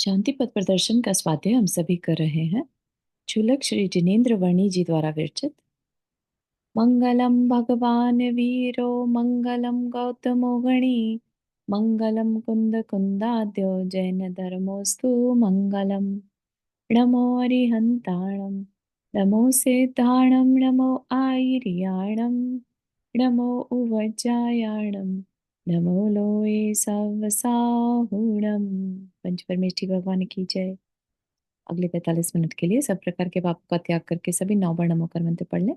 शांति पथ प्रदर्शन का स्वाध्याय हम सभी कर रहे हैं। छुलक श्री जिनेन्द्र वर्णी जी द्वारा विरचित। मंगलम भगवान वीरो मंगलम गौतमो गणी मंगलम कुंद कुंदाद्यो जैन धर्मोस्तु मंगलम। नमो अरिहंताणम नमो सेताणम नमो आयर्याणम नमो उवज्जायाणम नमो लोए सवसाहुणम। पंच परमेष्ठी भगवान की जय। अगले 45 मिनट के लिए सब प्रकार के पापों का त्याग करके सभी 9 बार नमो कर मंत्र पढ़ लें।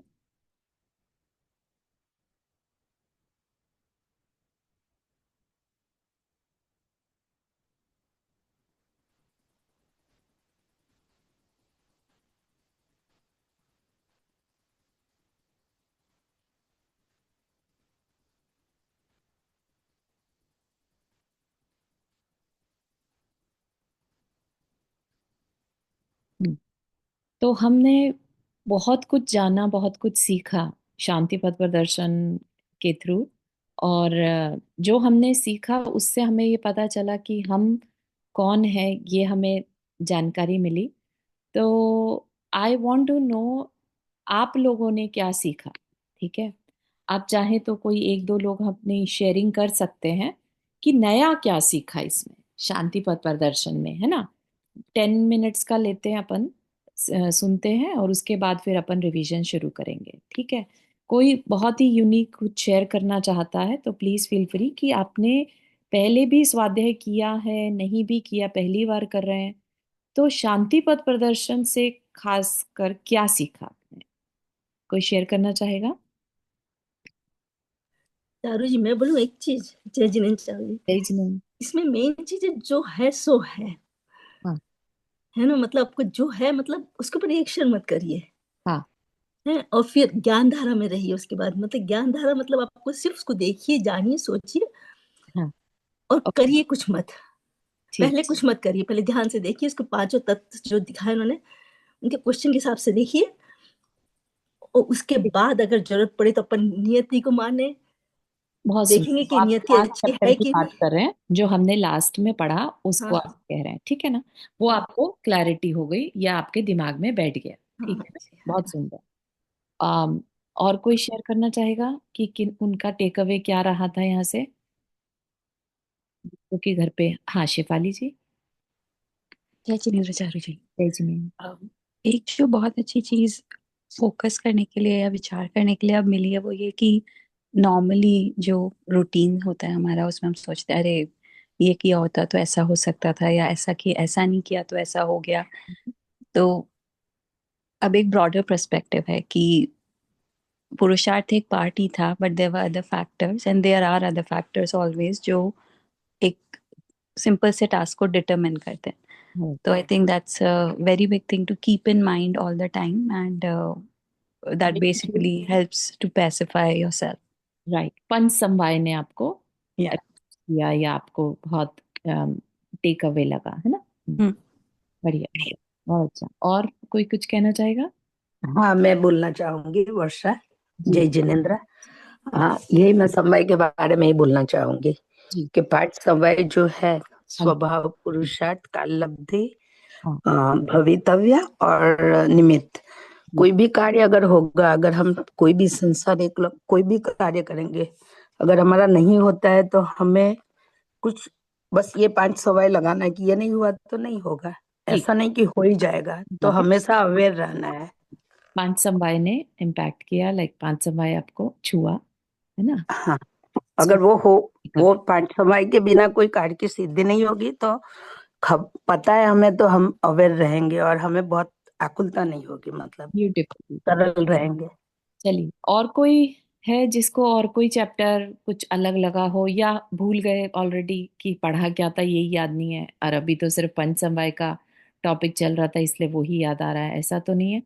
हम्म। तो हमने बहुत कुछ जाना, बहुत कुछ सीखा शांति पथ प्रदर्शन के थ्रू। और जो हमने सीखा उससे हमें ये पता चला कि हम कौन है, ये हमें जानकारी मिली। तो आई वॉन्ट टू नो आप लोगों ने क्या सीखा। ठीक है, आप चाहे तो कोई एक दो लोग अपनी शेयरिंग कर सकते हैं कि नया क्या सीखा इसमें शांति पथ प्रदर्शन में, है ना। 10 मिनट्स का लेते हैं अपन, सुनते हैं और उसके बाद फिर अपन रिवीजन शुरू करेंगे। ठीक है, कोई बहुत ही यूनिक कुछ शेयर करना चाहता है तो प्लीज फील फ्री कि आपने पहले भी स्वाध्याय किया है, नहीं भी किया, पहली बार कर रहे हैं, तो शांति पथ प्रदर्शन से खास कर क्या सीखा आपने। कोई शेयर करना चाहेगा? चारू जी, मैं बोलूं एक चीज। जय जिनेन्द्र चारू जी। तेज नहीं। इसमें मेन चीज है, जो है सो हाँ। है ना। मतलब आपको जो है, मतलब उसके ऊपर रिएक्शन मत करिए, हाँ। है। और फिर ज्ञान धारा में रहिए। उसके बाद मतलब ज्ञान धारा, मतलब आपको सिर्फ उसको देखिए, जानिए, सोचिए हाँ। और ओके। करिए कुछ मत। ठीक। पहले कुछ मत करिए, पहले ध्यान से देखिए उसको, पांचों तत्व जो दिखाए उन्होंने, उनके क्वेश्चन के हिसाब से देखिए। और उसके ठीक। बाद अगर जरूरत पड़े तो अपन नियति को माने, बहुत सुंदर। देखेंगे तो कि आप नियति लास्ट अच्छी चैप्टर है की कि बात नहीं। कर रहे हैं, जो हमने लास्ट में पढ़ा उसको आप हाँ कह रहे हैं, ठीक है ना। वो हाँ आपको क्लैरिटी हो गई या आपके दिमाग में बैठ गया। हाँ ठीक हाँ है ना। जी, बहुत हाँ। सुंदर। आम, और कोई शेयर करना चाहेगा कि किन उनका टेक अवे क्या रहा था यहाँ से, क्योंकि घर पे। हाँ, शेफाली जी। जय जिनेन्द्र चारू जी। तेज में। एक जो बहुत अच्छी चीज फोकस करने के लिए या विचार करने के लिए अब मिली है, वो ये कि नॉर्मली जो रूटीन होता है हमारा, उसमें हम सोचते हैं अरे ये किया होता तो ऐसा हो सकता था, या ऐसा कि ऐसा नहीं किया तो ऐसा हो गया। तो अब एक ब्रॉडर पर्सपेक्टिव है कि पुरुषार्थ एक पार्ट ही था, but there were other factors and there are other factors always, जो एक सिंपल से टास्क को डिटरमिन करते हैं। हाँ। So I think that's a very big thing to keep in mind all the time, and that basically helps to pacify yourself. Right, पंच समवाय ने आपको Yeah. approach किया या आपको बहुत टेक अवे लगा, है ना। Hmm. बढ़िया बढ़िया। बहुत अच्छा। और कोई कुछ कहना चाहेगा? हाँ, मैं बोलना चाहूंगी वर्षा। जी। जय जिनेन्द्र। हाँ, यही मैं समय के बारे में ही बोलना चाहूंगी जी। कि पाठ समय जो है हाँ। स्वभाव, पुरुषार्थ, काल लब्धि, हाँ। भवितव्य और निमित्त। जी। कोई भी कार्य अगर होगा, अगर हम कोई भी संसारिक कोई भी कार्य करेंगे, अगर हमारा नहीं होता है तो हमें कुछ बस ये पांच सवाल लगाना है कि ये नहीं हुआ तो नहीं होगा। ठीक। ऐसा नहीं कि हो ही जाएगा, तो बात है। हमेशा अवेयर रहना है। पांच समवाय ने इम्पैक्ट किया, लाइक पांच समवाय आपको छुआ, है ना। हाँ, इसको अगर वो हो, कर। वो पांच समय के बिना कोई कार्य की सिद्धि नहीं होगी, तो पता है हमें, तो हम अवेयर रहेंगे और हमें बहुत आकुलता नहीं होगी, मतलब ब्यूटीफुल। सरल रहेंगे। चलिए, और कोई है जिसको और कोई चैप्टर कुछ अलग लगा हो, या भूल गए ऑलरेडी कि पढ़ा क्या था यही याद नहीं है, और अभी तो सिर्फ पंच समवाय का टॉपिक चल रहा था इसलिए वो ही याद आ रहा है, ऐसा तो नहीं है।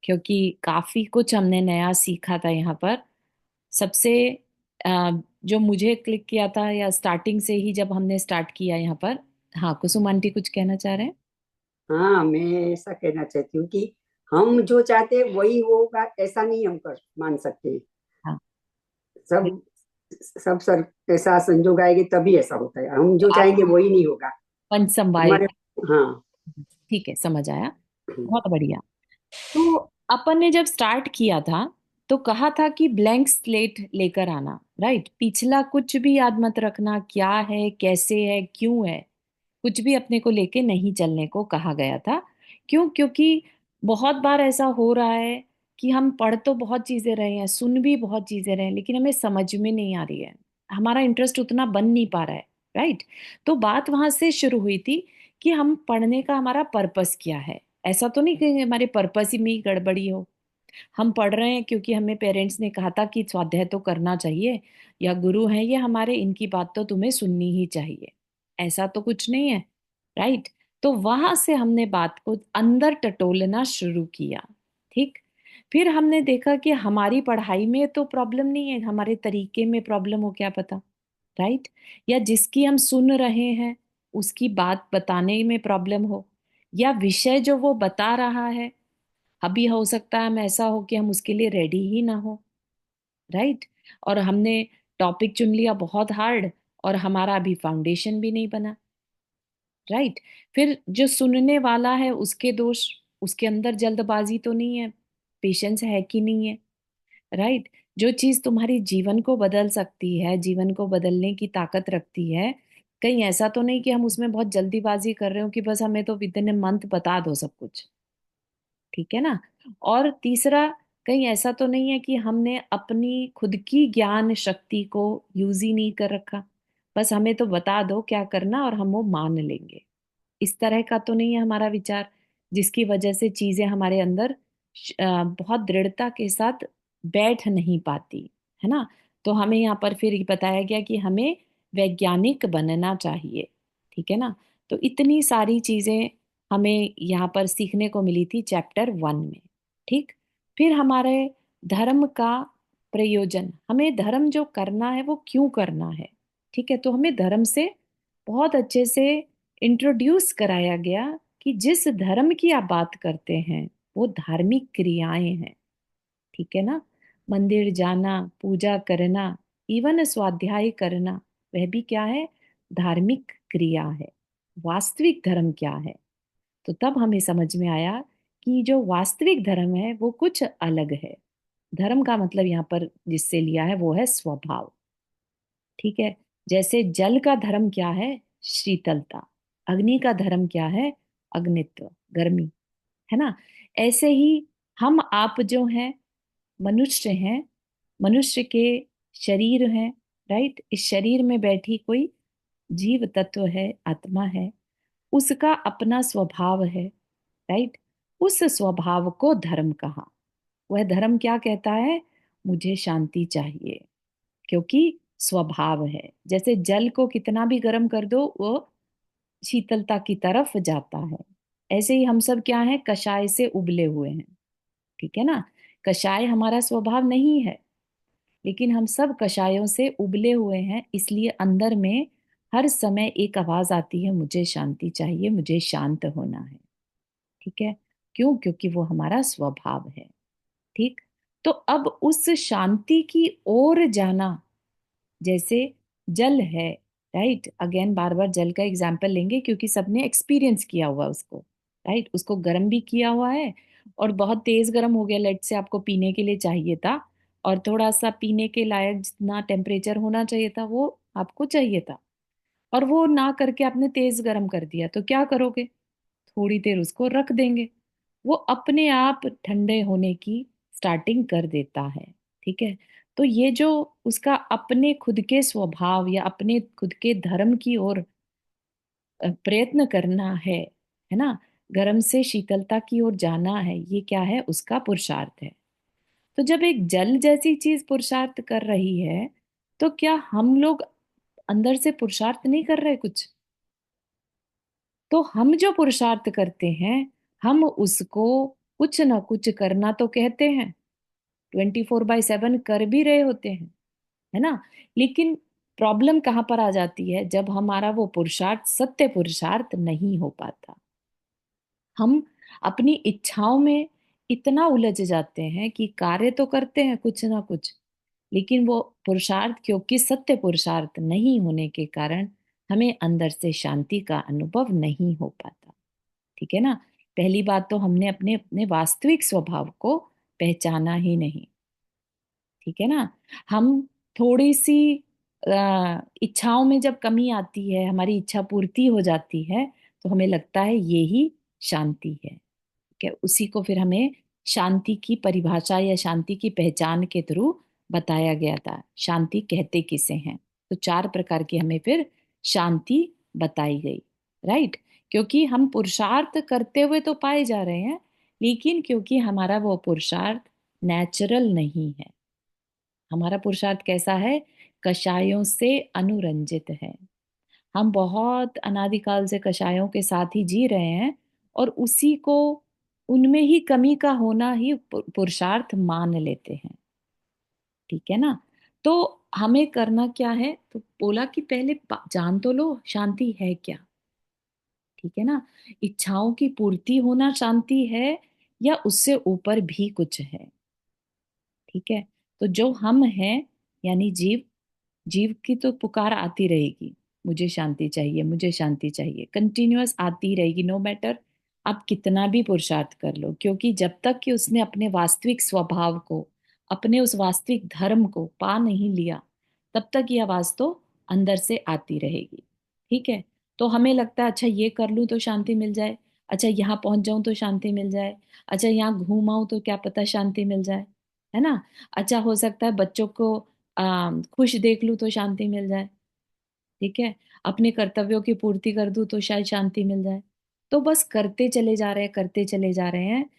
क्योंकि काफी कुछ हमने नया सीखा था यहाँ पर। सबसे जो मुझे क्लिक किया था, या स्टार्टिंग से ही जब हमने स्टार्ट किया यहाँ पर। हाँ, कुसुम आंटी कुछ कहना चाह रहे हैं। हाँ, मैं ऐसा कहना चाहती हूँ कि हम जो चाहते हैं वही होगा, ऐसा नहीं हम कर मान सकते। हाँ। सब सब सर ऐसा संजोग आएंगे तभी ऐसा होता है, हम जो आप चाहेंगे वही नहीं होगा। पंच संवाय। हमारे, हाँ। ठीक है, समझ आया, बहुत बढ़िया। तो अपन ने जब स्टार्ट किया था तो कहा था कि ब्लैंक स्लेट लेकर आना, राइट। पिछला कुछ भी याद मत रखना, क्या है, कैसे है, क्यों है, कुछ भी अपने को लेके नहीं चलने को कहा गया था। क्यों? क्योंकि बहुत बार ऐसा हो रहा है कि हम पढ़ तो बहुत चीजें रहे हैं, सुन भी बहुत चीजें रहे हैं, लेकिन हमें समझ में नहीं आ रही है, हमारा इंटरेस्ट उतना बन नहीं पा रहा है, राइट। तो बात वहां से शुरू हुई थी कि हम पढ़ने का हमारा पर्पस क्या है। ऐसा तो नहीं कि हमारे पर्पस ही में ही गड़बड़ी हो। हम पढ़ रहे हैं क्योंकि हमें पेरेंट्स ने कहा था कि स्वाध्याय तो करना चाहिए, या गुरु हैं ये हमारे, इनकी बात तो तुम्हें सुननी ही चाहिए। ऐसा तो कुछ नहीं है, राइट। तो वहां से हमने बात को अंदर टटोलना शुरू किया, ठीक। फिर हमने देखा कि हमारी पढ़ाई में तो प्रॉब्लम नहीं है, हमारे तरीके में प्रॉब्लम हो, क्या पता, राइट। या जिसकी हम सुन रहे हैं उसकी बात बताने में प्रॉब्लम हो, या विषय जो वो बता रहा है, अभी हो सकता है हम ऐसा हो कि हम उसके लिए रेडी ही ना हो, राइट। और हमने टॉपिक चुन लिया बहुत हार्ड, और हमारा अभी फाउंडेशन भी नहीं बना, राइट। फिर जो सुनने वाला है उसके दोष, उसके अंदर जल्दबाजी तो नहीं है, पेशेंस है कि नहीं है, राइट। जो चीज तुम्हारी जीवन को बदल सकती है, जीवन को बदलने की ताकत रखती है, कहीं ऐसा तो नहीं कि हम उसमें बहुत जल्दीबाजी कर रहे हो कि बस हमें तो विद इन ए मंथ बता दो सब कुछ, ठीक है ना। और तीसरा, कहीं ऐसा तो नहीं है कि हमने अपनी खुद की ज्ञान शक्ति को यूज ही नहीं कर रखा, बस हमें तो बता दो क्या करना और हम वो मान लेंगे। इस तरह का तो नहीं है हमारा विचार, जिसकी वजह से चीजें हमारे अंदर बहुत दृढ़ता के साथ बैठ नहीं पाती, है ना। तो हमें यहाँ पर फिर ये बताया गया कि हमें वैज्ञानिक बनना चाहिए, ठीक है ना। तो इतनी सारी चीजें हमें यहाँ पर सीखने को मिली थी चैप्टर 1 में, ठीक। फिर हमारे धर्म का प्रयोजन, हमें धर्म जो करना है वो क्यों करना है, ठीक है। तो हमें धर्म से बहुत अच्छे से इंट्रोड्यूस कराया गया कि जिस धर्म की आप बात करते हैं वो धार्मिक क्रियाएं हैं, ठीक है ना। मंदिर जाना, पूजा करना, इवन स्वाध्याय करना, वह भी क्या है, धार्मिक क्रिया है। वास्तविक धर्म क्या है? तो तब हमें समझ में आया कि जो वास्तविक धर्म है वो कुछ अलग है। धर्म का मतलब यहाँ पर जिससे लिया है वो है स्वभाव, ठीक है। जैसे जल का धर्म क्या है, शीतलता। अग्नि का धर्म क्या है, अग्नित्व, गर्मी, है ना। ऐसे ही हम आप जो हैं, मनुष्य हैं, मनुष्य के शरीर हैं, राइट। इस शरीर में बैठी कोई जीव तत्व है, आत्मा है, उसका अपना स्वभाव है, राइट। उस स्वभाव को धर्म कहा। वह धर्म क्या कहता है, मुझे शांति चाहिए, क्योंकि स्वभाव है। जैसे जल को कितना भी गर्म कर दो वो शीतलता की तरफ जाता है, ऐसे ही हम सब क्या हैं, कषाय से उबले हुए हैं, ठीक है ना। कषाय हमारा स्वभाव नहीं है, लेकिन हम सब कषायों से उबले हुए हैं, इसलिए अंदर में हर समय एक आवाज आती है, मुझे शांति चाहिए, मुझे शांत होना है, ठीक है। क्यों? क्योंकि वो हमारा स्वभाव है, ठीक। तो अब उस शांति की ओर जाना, जैसे जल है, राइट। अगेन बार बार जल का एग्जाम्पल लेंगे क्योंकि सबने एक्सपीरियंस किया हुआ उसको, राइट। उसको गर्म भी किया हुआ है, और बहुत तेज गर्म हो गया, लेट से आपको पीने के लिए चाहिए था, और थोड़ा सा पीने के लायक जितना टेम्परेचर होना चाहिए था वो आपको चाहिए था, और वो ना करके आपने तेज गर्म कर दिया, तो क्या करोगे, थोड़ी देर उसको रख देंगे, वो अपने आप ठंडे होने की स्टार्टिंग कर देता है, ठीक है। तो ये जो उसका अपने खुद के स्वभाव या अपने खुद के धर्म की ओर प्रयत्न करना है ना, गर्म से शीतलता की ओर जाना है, ये क्या है, उसका पुरुषार्थ है। तो जब एक जल जैसी चीज पुरुषार्थ कर रही है, तो क्या हम लोग अंदर से पुरुषार्थ नहीं कर रहे कुछ? तो हम जो पुरुषार्थ करते हैं, हम उसको कुछ ना कुछ करना तो कहते हैं, 24/7 कर भी रहे होते हैं, है ना। लेकिन प्रॉब्लम कहाँ पर आ जाती है, जब हमारा वो पुरुषार्थ सत्य पुरुषार्थ नहीं हो पाता। हम अपनी इच्छाओं में इतना उलझ जाते हैं कि कार्य तो करते हैं कुछ ना कुछ, लेकिन वो पुरुषार्थ क्योंकि सत्य पुरुषार्थ नहीं होने के कारण हमें अंदर से शांति का अनुभव नहीं हो पाता। ठीक है ना। पहली बात तो हमने अपने अपने वास्तविक स्वभाव को पहचाना ही नहीं। ठीक है ना। हम थोड़ी सी इच्छाओं में जब कमी आती है, हमारी इच्छा पूर्ति हो जाती है, तो हमें लगता है ये ही शांति है। ठीक है। उसी को फिर हमें शांति की परिभाषा या शांति की पहचान के थ्रू बताया गया था। शांति कहते किसे हैं, तो 4 प्रकार की हमें फिर शांति बताई गई। राइट। क्योंकि हम पुरुषार्थ करते हुए तो पाए जा रहे हैं, लेकिन क्योंकि हमारा वो पुरुषार्थ नेचुरल नहीं है। हमारा पुरुषार्थ कैसा है? कषायों से अनुरंजित है। हम बहुत अनादिकाल से कषायों के साथ ही जी रहे हैं, और उसी को, उनमें ही कमी का होना ही पुरुषार्थ मान लेते हैं। ठीक है ना। तो हमें करना क्या है? तो बोला कि पहले जान तो लो शांति है क्या। ठीक है ना। इच्छाओं की पूर्ति होना शांति है, या उससे ऊपर भी कुछ है। ठीक है। तो जो हम हैं, यानी जीव, जीव की तो पुकार आती रहेगी, मुझे शांति चाहिए, मुझे शांति चाहिए, कंटिन्यूअस आती रहेगी, नो मैटर आप कितना भी पुरुषार्थ कर लो। क्योंकि जब तक कि उसने अपने वास्तविक स्वभाव को, अपने उस वास्तविक धर्म को पा नहीं लिया, तब तक ये आवाज तो अंदर से आती रहेगी। ठीक है। तो हमें लगता है अच्छा ये कर लूं तो शांति मिल जाए, अच्छा यहाँ पहुंच जाऊं तो शांति मिल जाए, अच्छा यहाँ घूम आऊं तो क्या पता शांति मिल जाए, है ना। अच्छा हो सकता है बच्चों को खुश देख लूं तो शांति मिल जाए। ठीक है। अपने कर्तव्यों की पूर्ति कर दूं तो शायद शांति मिल जाए। तो बस करते चले जा रहे हैं, करते चले जा रहे हैं।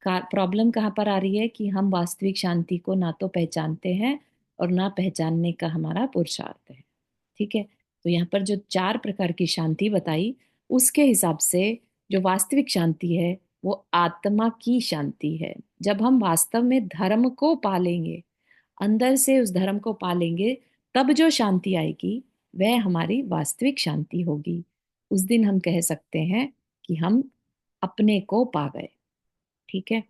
प्रॉब्लम कहाँ पर आ रही है कि हम वास्तविक शांति को ना तो पहचानते हैं, और ना पहचानने का हमारा पुरुषार्थ है। ठीक है। तो यहाँ पर जो 4 प्रकार की शांति बताई, उसके हिसाब से जो वास्तविक शांति है वो आत्मा की शांति है। जब हम वास्तव में धर्म को पालेंगे, अंदर से उस धर्म को पालेंगे, तब जो शांति आएगी वह हमारी वास्तविक शांति होगी। उस दिन हम कह सकते हैं कि हम अपने को पा गए। ठीक है।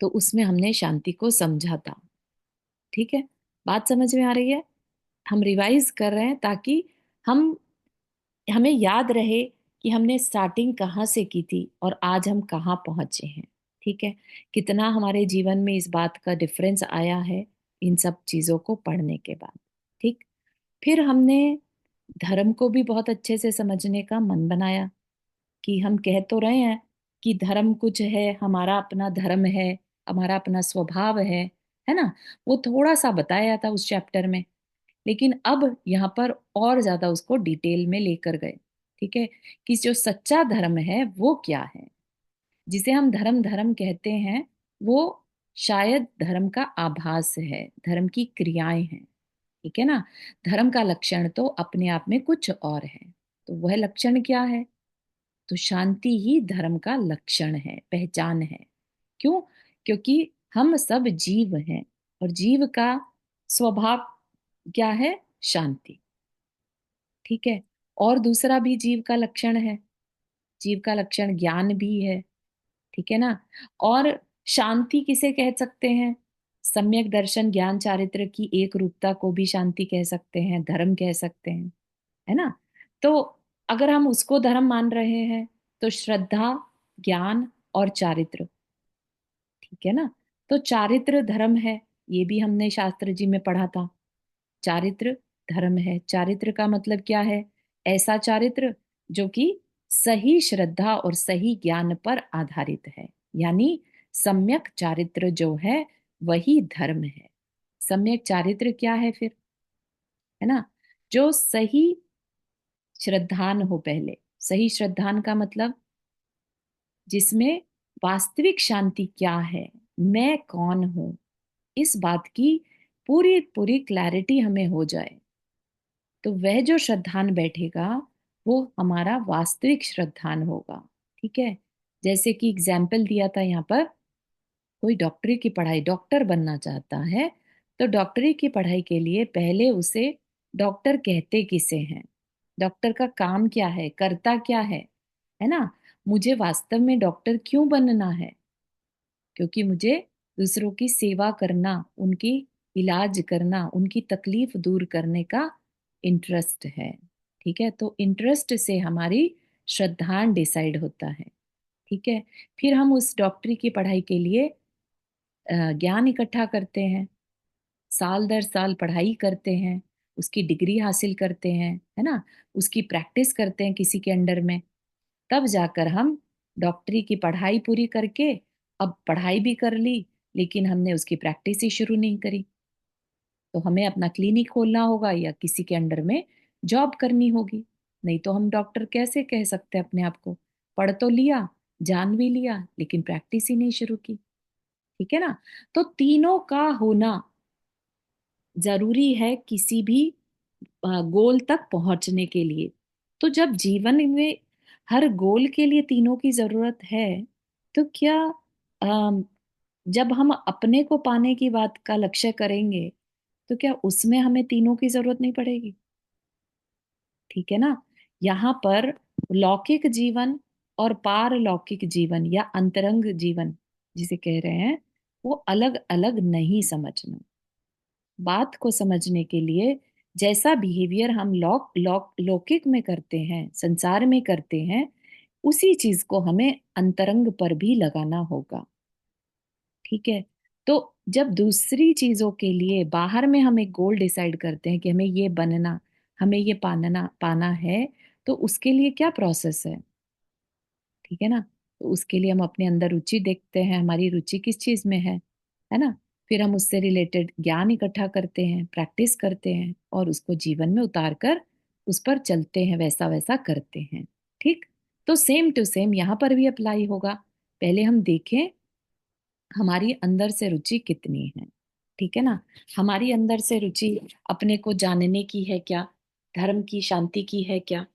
तो उसमें हमने शांति को समझा था। ठीक है। बात समझ में आ रही है? हम रिवाइज कर रहे हैं ताकि हम हमें याद रहे कि हमने स्टार्टिंग कहाँ से की थी और आज हम कहाँ पहुंचे हैं। ठीक है। कितना हमारे जीवन में इस बात का डिफरेंस आया है इन सब चीजों को पढ़ने के बाद। ठीक। फिर हमने धर्म को भी बहुत अच्छे से समझने का मन बनाया, कि हम कह तो रहे हैं कि धर्म कुछ है, हमारा अपना धर्म है, हमारा अपना स्वभाव है ना। वो थोड़ा सा बताया था उस चैप्टर में, लेकिन अब यहाँ पर और ज्यादा उसको डिटेल में लेकर गए। ठीक है। कि जो सच्चा धर्म है वो क्या है, जिसे हम धर्म धर्म कहते हैं, वो शायद धर्म का आभास है, धर्म की क्रियाएं हैं। ठीक है ना। धर्म का लक्षण तो अपने आप में कुछ और है। तो वह लक्षण क्या है? तो शांति ही धर्म का लक्षण है, पहचान है। क्यों? क्योंकि हम सब जीव हैं, और जीव का स्वभाव क्या है? शांति। ठीक है। और दूसरा भी जीव का लक्षण है, जीव का लक्षण ज्ञान भी है। ठीक है ना। और शांति किसे कह सकते हैं? सम्यक दर्शन ज्ञान चारित्र की एक रूपता को भी शांति कह सकते हैं, धर्म कह सकते हैं, है ना। तो अगर हम उसको धर्म मान रहे हैं, तो श्रद्धा, ज्ञान और चारित्र। ठीक है ना। तो चारित्र धर्म है, ये भी हमने शास्त्र जी में पढ़ा था। चारित्र धर्म है। चारित्र का मतलब क्या है? ऐसा चारित्र जो कि सही श्रद्धा और सही ज्ञान पर आधारित है, यानी सम्यक चारित्र जो है वही धर्म है। सम्यक चारित्र क्या है फिर? है ना। जो सही श्रद्धान हो, पहले सही श्रद्धान का मतलब जिसमें वास्तविक शांति क्या है, मैं कौन हूं, इस बात की पूरी पूरी क्लैरिटी हमें हो जाए, तो वह जो श्रद्धान बैठेगा वो हमारा वास्तविक श्रद्धान होगा। ठीक है। जैसे कि एग्जाम्पल दिया था यहाँ पर, कोई डॉक्टरी की पढ़ाई, डॉक्टर बनना चाहता है, तो डॉक्टरी की पढ़ाई के लिए पहले उसे डॉक्टर कहते किसे हैं, डॉक्टर का काम क्या है, करता क्या है ना। मुझे वास्तव में डॉक्टर क्यों बनना है? क्योंकि मुझे दूसरों की सेवा करना, उनकी इलाज करना, उनकी तकलीफ दूर करने का इंटरेस्ट है। ठीक है, तो इंटरेस्ट से हमारी श्रद्धा डिसाइड होता है। ठीक है, फिर हम उस डॉक्टरी की पढ़ाई के लिए ज्ञान इकट्ठा करते हैं, साल दर साल पढ़ाई करते हैं, उसकी डिग्री हासिल करते हैं, है ना, उसकी प्रैक्टिस करते हैं किसी के अंडर में। तब जाकर हम डॉक्टरी की पढ़ाई पूरी करके, अब पढ़ाई भी कर ली लेकिन हमने उसकी प्रैक्टिस ही शुरू नहीं करी, तो हमें अपना क्लिनिक खोलना होगा या किसी के अंडर में जॉब करनी होगी। नहीं तो हम डॉक्टर कैसे कह सकते हैं अपने आप को? पढ़ तो लिया, जान भी लिया, लेकिन प्रैक्टिस ही नहीं शुरू की। ठीक है ना? तो तीनों का होना जरूरी है किसी भी गोल तक पहुंचने के लिए। तो जब जीवन में हर गोल के लिए तीनों की जरूरत है, तो क्या अम, जब हम अपने को पाने की बात का लक्ष्य करेंगे, तो क्या उसमें हमें तीनों की जरूरत नहीं पड़ेगी? ठीक है ना? यहाँ पर लौकिक जीवन और पारलौकिक जीवन या अंतरंग जीवन जिसे कह रहे हैं, वो अलग अलग नहीं समझना। बात को समझने के लिए जैसा बिहेवियर हम लौकिक में करते हैं, संसार में करते हैं, उसी चीज को हमें अंतरंग पर भी लगाना होगा। ठीक है, तो जब दूसरी चीजों के लिए बाहर में हम एक गोल डिसाइड करते हैं कि हमें ये बनना, हमें ये पाना पाना है, तो उसके लिए क्या प्रोसेस है? ठीक है ना? तो उसके लिए हम अपने अंदर रुचि देखते हैं, हमारी रुचि किस चीज में है ना? फिर हम उससे रिलेटेड ज्ञान इकट्ठा करते हैं, प्रैक्टिस करते हैं और उसको जीवन में उतार कर उस पर चलते हैं, वैसा वैसा करते हैं। ठीक, तो सेम टू सेम यहाँ पर भी अप्लाई होगा। पहले हम देखें हमारी अंदर से रुचि कितनी है। ठीक है ना? हमारी अंदर से रुचि अपने को जानने की है क्या, धर्म की, शांति की है क्या?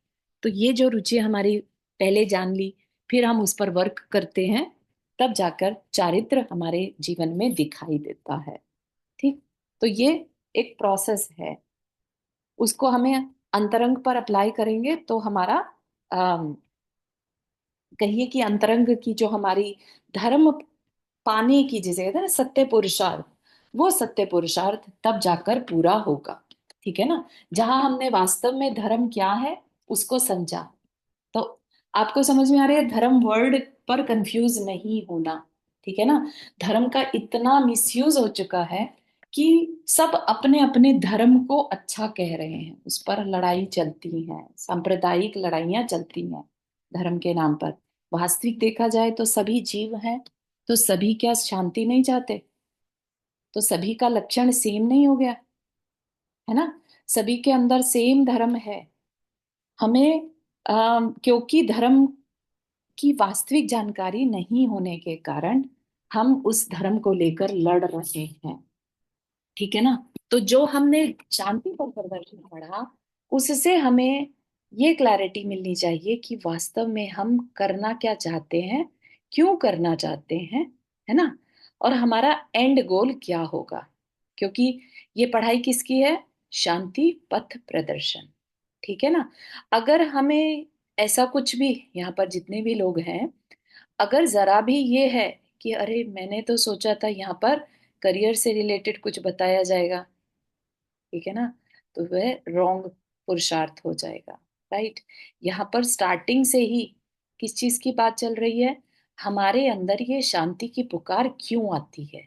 तो ये जो रुचि हमारी पहले जान ली, फिर हम उस पर वर्क करते हैं, तब जाकर चारित्र हमारे जीवन में दिखाई देता है। ठीक, तो ये एक प्रोसेस है, उसको हमें अंतरंग पर अप्लाई करेंगे तो हमारा कहिए कि अंतरंग की जो हमारी धर्म पाने की, जिसे कहते हैं ना सत्य पुरुषार्थ, वो सत्य पुरुषार्थ तब जाकर पूरा होगा। ठीक है ना? जहां हमने वास्तव में धर्म क्या है उसको समझा। तो आपको समझ में आ रहा है, धर्म वर्ड पर कंफ्यूज नहीं होना। ठीक है ना? धर्म का इतना मिसयूज हो चुका है कि सब अपने अपने धर्म को अच्छा कह रहे हैं, उस पर लड़ाई चलती है, सांप्रदायिक लड़ाइयां चलती हैं धर्म के नाम पर। वास्तविक देखा जाए तो सभी जीव हैं, तो सभी क्या शांति नहीं चाहते? तो सभी का लक्षण सेम नहीं हो गया, है ना? सभी के अंदर सेम धर्म है। हमें क्योंकि धर्म की वास्तविक जानकारी नहीं होने के कारण हम उस धर्म को लेकर लड़ रहे हैं। ठीक है ना? तो जो हमने शांति पर प्रदर्शन पढ़ा, उससे हमें ये क्लैरिटी मिलनी चाहिए कि वास्तव में हम करना क्या चाहते हैं, क्यों करना चाहते हैं, है ना? और हमारा एंड गोल क्या होगा? क्योंकि ये पढ़ाई किसकी है? शांति पथ प्रदर्शन। ठीक है ना? अगर हमें ऐसा कुछ भी, यहाँ पर जितने भी लोग हैं, अगर जरा भी ये है कि अरे मैंने तो सोचा था यहाँ पर करियर से रिलेटेड कुछ बताया जाएगा, ठीक है ना, तो वह रॉन्ग पुरुषार्थ हो जाएगा। राइट? यहाँ पर स्टार्टिंग से ही किस चीज की बात चल रही है? हमारे अंदर ये शांति की पुकार क्यों आती है?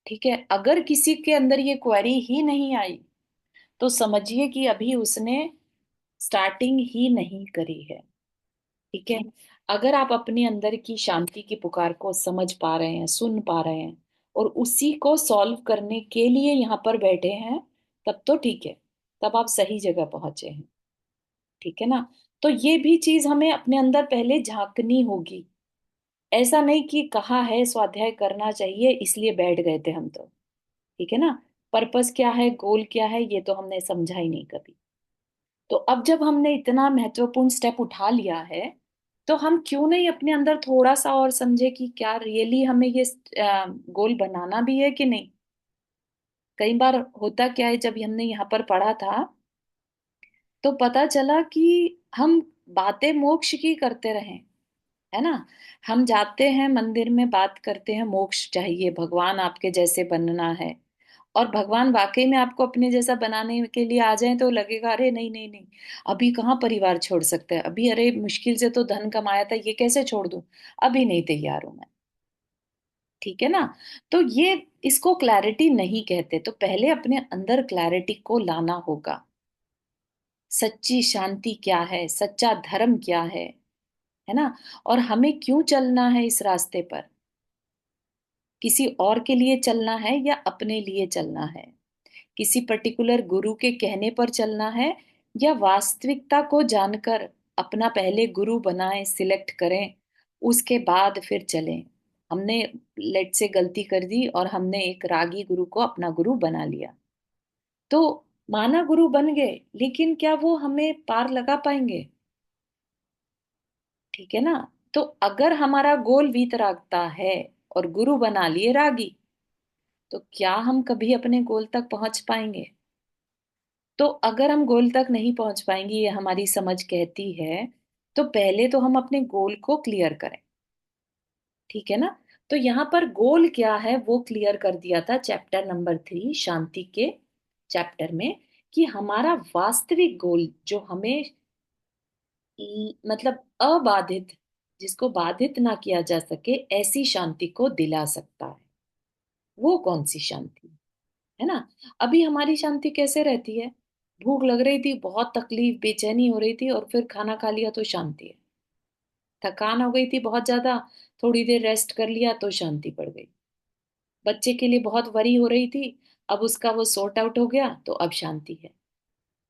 ठीक है, अगर किसी के अंदर ये क्वेरी ही नहीं आई, तो समझिए कि अभी उसने स्टार्टिंग ही नहीं करी है। ठीक है, अगर आप अपने अंदर की शांति की पुकार को समझ पा रहे हैं, सुन पा रहे हैं और उसी को सॉल्व करने के लिए यहाँ पर बैठे हैं, तब तो ठीक है, तब आप सही जगह पहुंचे हैं। ठीक है ना? तो ये भी चीज हमें अपने अंदर पहले झांकनी होगी। ऐसा नहीं कि कहा है स्वाध्याय करना चाहिए इसलिए बैठ गए थे हम तो। ठीक है ना? पर्पस क्या है, गोल क्या है, ये तो हमने समझा ही नहीं कभी। तो अब जब हमने इतना महत्वपूर्ण स्टेप उठा लिया है, तो हम क्यों नहीं अपने अंदर थोड़ा सा और समझे कि क्या रियली हमें ये गोल बनाना भी है कि नहीं। कई बार होता क्या है, जब हमने यहाँ पर पढ़ा था तो पता चला कि हम बातें मोक्ष की करते रहे, है ना? हम जाते हैं मंदिर में, बात करते हैं मोक्ष चाहिए, भगवान आपके जैसे बनना है, और भगवान वाकई में आपको अपने जैसा बनाने के लिए आ जाए तो लगेगा अरे नहीं नहीं नहीं, अभी कहाँ परिवार छोड़ सकते हैं, अभी अरे मुश्किल से तो धन कमाया था, ये कैसे छोड़ दूं, अभी नहीं तैयार हूं मैं। ठीक है ना। तो ये इसको क्लैरिटी नहीं कहते। तो पहले अपने अंदर क्लैरिटी को लाना होगा। सच्ची शांति क्या है, सच्चा धर्म क्या है ना। और हमें क्यों चलना है इस रास्ते पर, किसी और के लिए चलना है या अपने लिए चलना है, किसी पर्टिकुलर गुरु के कहने पर चलना है या वास्तविकता को जानकर अपना पहले गुरु बनाएं, सिलेक्ट करें, उसके बाद फिर चलें। हमने लेट से गलती कर दी और हमने एक रागी गुरु को अपना गुरु बना लिया, तो माना गुरु बन गए, लेकिन क्या वो हमें पार लगा पाएंगे? ठीक है ना। तो अगर हमारा गोल वीतरागता है और गुरु बना लिए रागी, तो क्या हम कभी अपने गोल तक पहुंच पाएंगे? तो अगर हम गोल तक नहीं पहुंच पाएंगे, ये हमारी समझ कहती है, तो पहले तो हम अपने गोल को क्लियर करें। ठीक है ना। तो यहाँ पर गोल क्या है वो क्लियर कर दिया था चैप्टर नंबर 3 शांति के चैप्टर में, कि हमारा वास्तविक गोल जो हमें मतलब अबाधित, जिसको बाधित ना किया जा सके, ऐसी शांति को दिला सकता है। वो कौन सी शांति है ना। अभी हमारी शांति कैसे रहती है? भूख लग रही थी, बहुत तकलीफ बेचैनी हो रही थी, और फिर खाना खा लिया तो शांति है। थकान हो गई थी बहुत ज्यादा, थोड़ी देर रेस्ट कर लिया तो शांति पड़ गई। बच्चे के लिए बहुत वरी हो रही थी, अब उसका वो सॉर्ट आउट हो गया तो अब शांति है।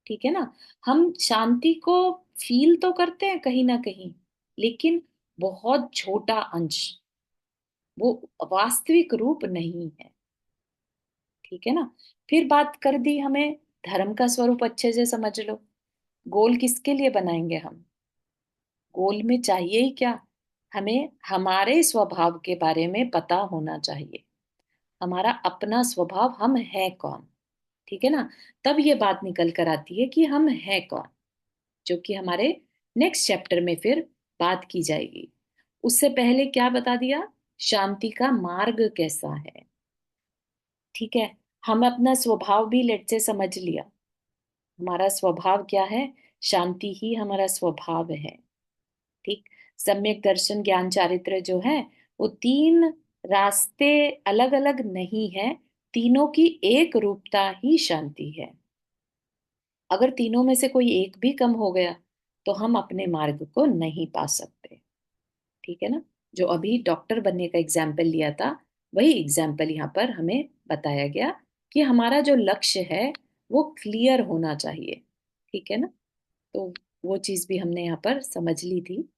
ठीक है ना। हम शांति को फील तो करते हैं कहीं ना कहीं, लेकिन बहुत छोटा अंश, वो वास्तविक रूप नहीं है। ठीक है ना। फिर बात कर दी हमें धर्म का स्वरूप अच्छे से समझ लो। गोल किसके लिए बनाएंगे हम? गोल में चाहिए ही क्या? हमें हमारे स्वभाव के बारे में पता होना चाहिए, हमारा अपना स्वभाव, हम हैं कौन। ठीक है ना। तब ये बात निकल कर आती है कि हम हैं कौन, जो कि हमारे नेक्स्ट चैप्टर में फिर बात की जाएगी। उससे पहले क्या बता दिया, शांति का मार्ग कैसा है। ठीक है। हम अपना स्वभाव भी लेट से समझ लिया। हमारा स्वभाव क्या है? शांति ही हमारा स्वभाव है। ठीक। सम्यक दर्शन ज्ञान चारित्र जो है, वो 3 रास्ते अलग अलग नहीं है, तीनों की एक रूपता ही शांति है। अगर तीनों में से कोई एक भी कम हो गया तो हम अपने मार्ग को नहीं पा सकते। ठीक है ना। जो अभी डॉक्टर बनने का एग्जाम्पल लिया था, वही एग्जाम्पल यहाँ पर हमें बताया गया कि हमारा जो लक्ष्य है वो क्लियर होना चाहिए। ठीक है ना। तो वो चीज भी हमने यहाँ पर समझ ली थी।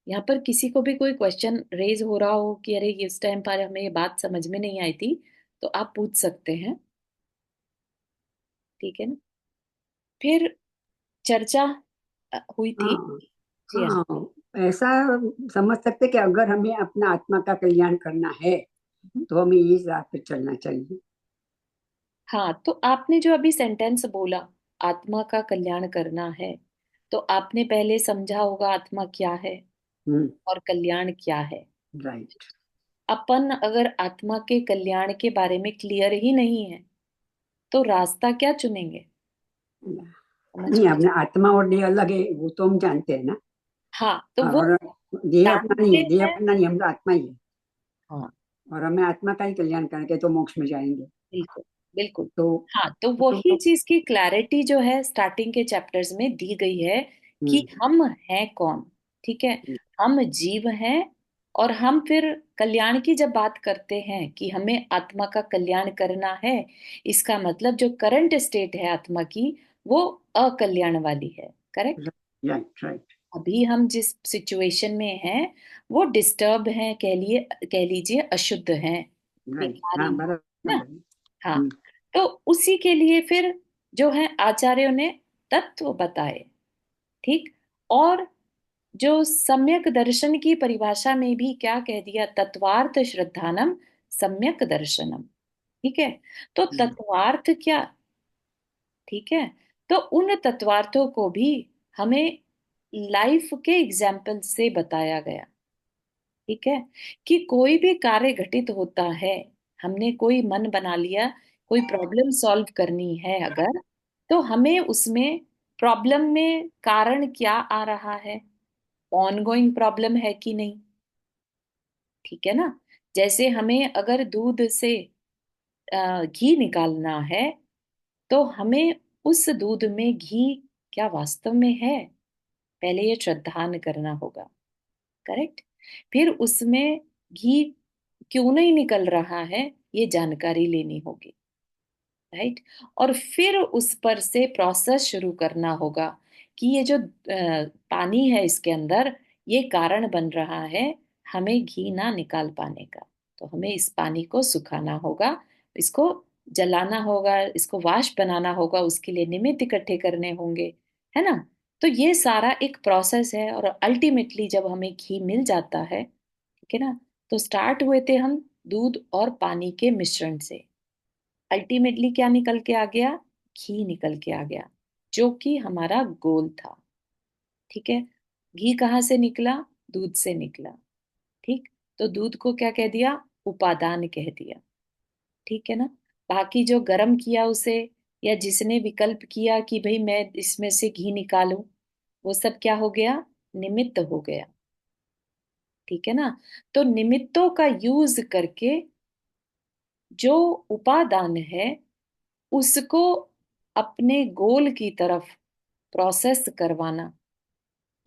यहाँ पर किसी को भी कोई क्वेश्चन रेज हो रहा हो कि अरे इस टाइम पर हमें ये बात समझ में नहीं आई थी, तो आप पूछ सकते हैं। ठीक है ना। फिर चर्चा हुई थी। हाँ जी हाँ। हाँ, ऐसा समझ सकते कि अगर हमें अपना आत्मा का कल्याण करना है तो हमें इस राह पे चलना चाहिए। हाँ, तो आपने जो अभी सेंटेंस बोला, आत्मा का कल्याण करना है, तो आपने पहले समझा होगा आत्मा क्या है हम्म। और कल्याण क्या है। राइट। अपन अगर आत्मा के कल्याण के बारे में क्लियर ही नहीं है, तो रास्ता क्या चुनेंगे? समझ नहीं, में? अपना आत्मा और देह अलग है वो तो हम जानते हैं ना। हाँ, तो वो और देह अपना नहीं जानते है, देह हैं। अपना नहीं, हम तो आत्मा ही है। हाँ, और हमें आत्मा का ही कल्याण करके तो मोक्ष में जाएंगे। बिल्कुल बिल्कुल। तो हाँ, तो तो वही चीज की क्लैरिटी जो है स्टार्टिंग के चैप्टर्स में दी गई है कि हम्म। हम हैं कौन। ठीक है। हम जीव हैं, और हम फिर कल्याण की जब बात करते हैं कि हमें आत्मा का कल्याण करना है, इसका मतलब जो करंट स्टेट है आत्मा की, वो अकल्याण वाली है। करेक्ट। राइट राइट अभी हम जिस सिचुएशन में हैं वो डिस्टर्ब हैं, कह लीजिए अशुद्ध हैं, राइट। हाँ, विकारी बराबर ना। है। हाँ, तो उसी के लिए फिर जो है आचार्यों ने तत्व बताए। ठीक। और जो सम्यक दर्शन की परिभाषा में भी क्या कह दिया, तत्वार्थ श्रद्धानम सम्यक दर्शनम। ठीक है। तो तत्वार्थ क्या? ठीक है। तो उन तत्वार्थों को भी हमें लाइफ के एग्जाम्पल से बताया गया। ठीक है। कि कोई भी कार्य घटित होता है, हमने कोई मन बना लिया, कोई प्रॉब्लम सॉल्व करनी है अगर, तो हमें उसमें प्रॉब्लम में कारण क्या आ रहा है, ऑनगोइंग प्रॉब्लम है कि नहीं, ठीक है ना। जैसे हमें अगर दूध से घी निकालना है, तो हमें उस दूध में घी क्या वास्तव में है, पहले ये श्रद्धान करना होगा, करेक्ट। फिर उसमें घी क्यों नहीं निकल रहा है, ये जानकारी लेनी होगी, राइट। और फिर उस पर से प्रोसेस शुरू करना होगा कि ये जो पानी है इसके अंदर, ये कारण बन रहा है हमें घी ना निकाल पाने का। तो हमें इस पानी को सुखाना होगा, इसको जलाना होगा, इसको वाष्प बनाना होगा, उसके लिए निमित्त इकट्ठे करने होंगे, है ना। तो ये सारा एक प्रोसेस है, और अल्टीमेटली जब हमें घी मिल जाता है, ठीक है ना, तो स्टार्ट हुए थे हम दूध और पानी के मिश्रण से, अल्टीमेटली क्या निकल के आ गया, घी निकल के आ गया, जो कि हमारा गोल था, ठीक है। घी कहाँ से निकला, दूध से निकला, ठीक। तो दूध को क्या कह दिया, उपादान कह दिया, ठीक है ना। बाकी जो गर्म किया उसे, या जिसने विकल्प किया कि भाई मैं इसमें से घी निकालूं, वो सब क्या हो गया, निमित्त हो गया, ठीक है ना। तो निमित्तों का यूज करके जो उपादान है उसको अपने गोल की तरफ प्रोसेस करवाना,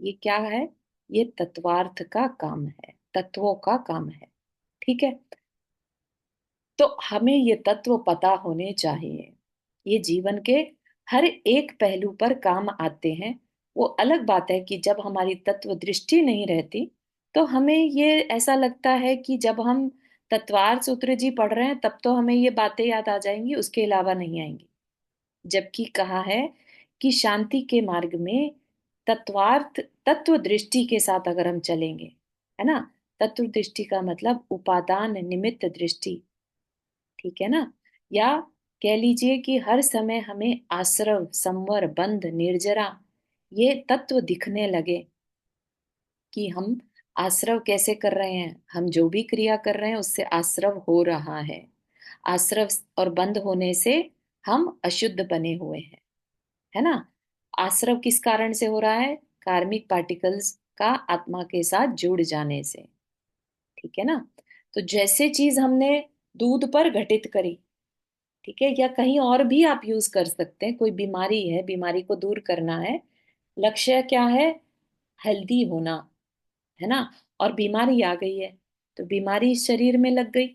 ये क्या है, ये तत्वार्थ का काम है, तत्वों का काम है, ठीक है। तो हमें ये तत्व पता होने चाहिए, ये जीवन के हर एक पहलू पर काम आते हैं। वो अलग बात है कि जब हमारी तत्व दृष्टि नहीं रहती, तो हमें ये ऐसा लगता है कि जब हम तत्वार्थ सूत्र जी पढ़ रहे हैं तब तो हमें ये बातें याद आ जाएंगी, उसके अलावा नहीं आएंगी। जबकि कहा है कि शांति के मार्ग में तत्वार्थ तत्व दृष्टि के साथ अगर हम चलेंगे, है ना, तत्व दृष्टि का मतलब उपादान निमित्त दृष्टि, ठीक है ना। या कह लीजिए कि हर समय हमें आश्रव संवर बंध निर्जरा ये तत्व दिखने लगे, कि हम आश्रव कैसे कर रहे हैं, हम जो भी क्रिया कर रहे हैं उससे आश्रव हो रहा है, आश्रव और बंध होने से हम अशुद्ध बने हुए हैं, है ना। आश्रव किस कारण से हो रहा है, कार्मिक पार्टिकल्स का आत्मा के साथ जुड़ जाने से, ठीक है ना। तो जैसे चीज हमने दूध पर घटित करी, ठीक है, या कहीं और भी आप यूज कर सकते हैं, कोई बीमारी है, बीमारी को दूर करना है, लक्ष्य क्या है, हेल्दी होना, है ना। और बीमारी आ गई है, तो बीमारी इस शरीर में लग गई,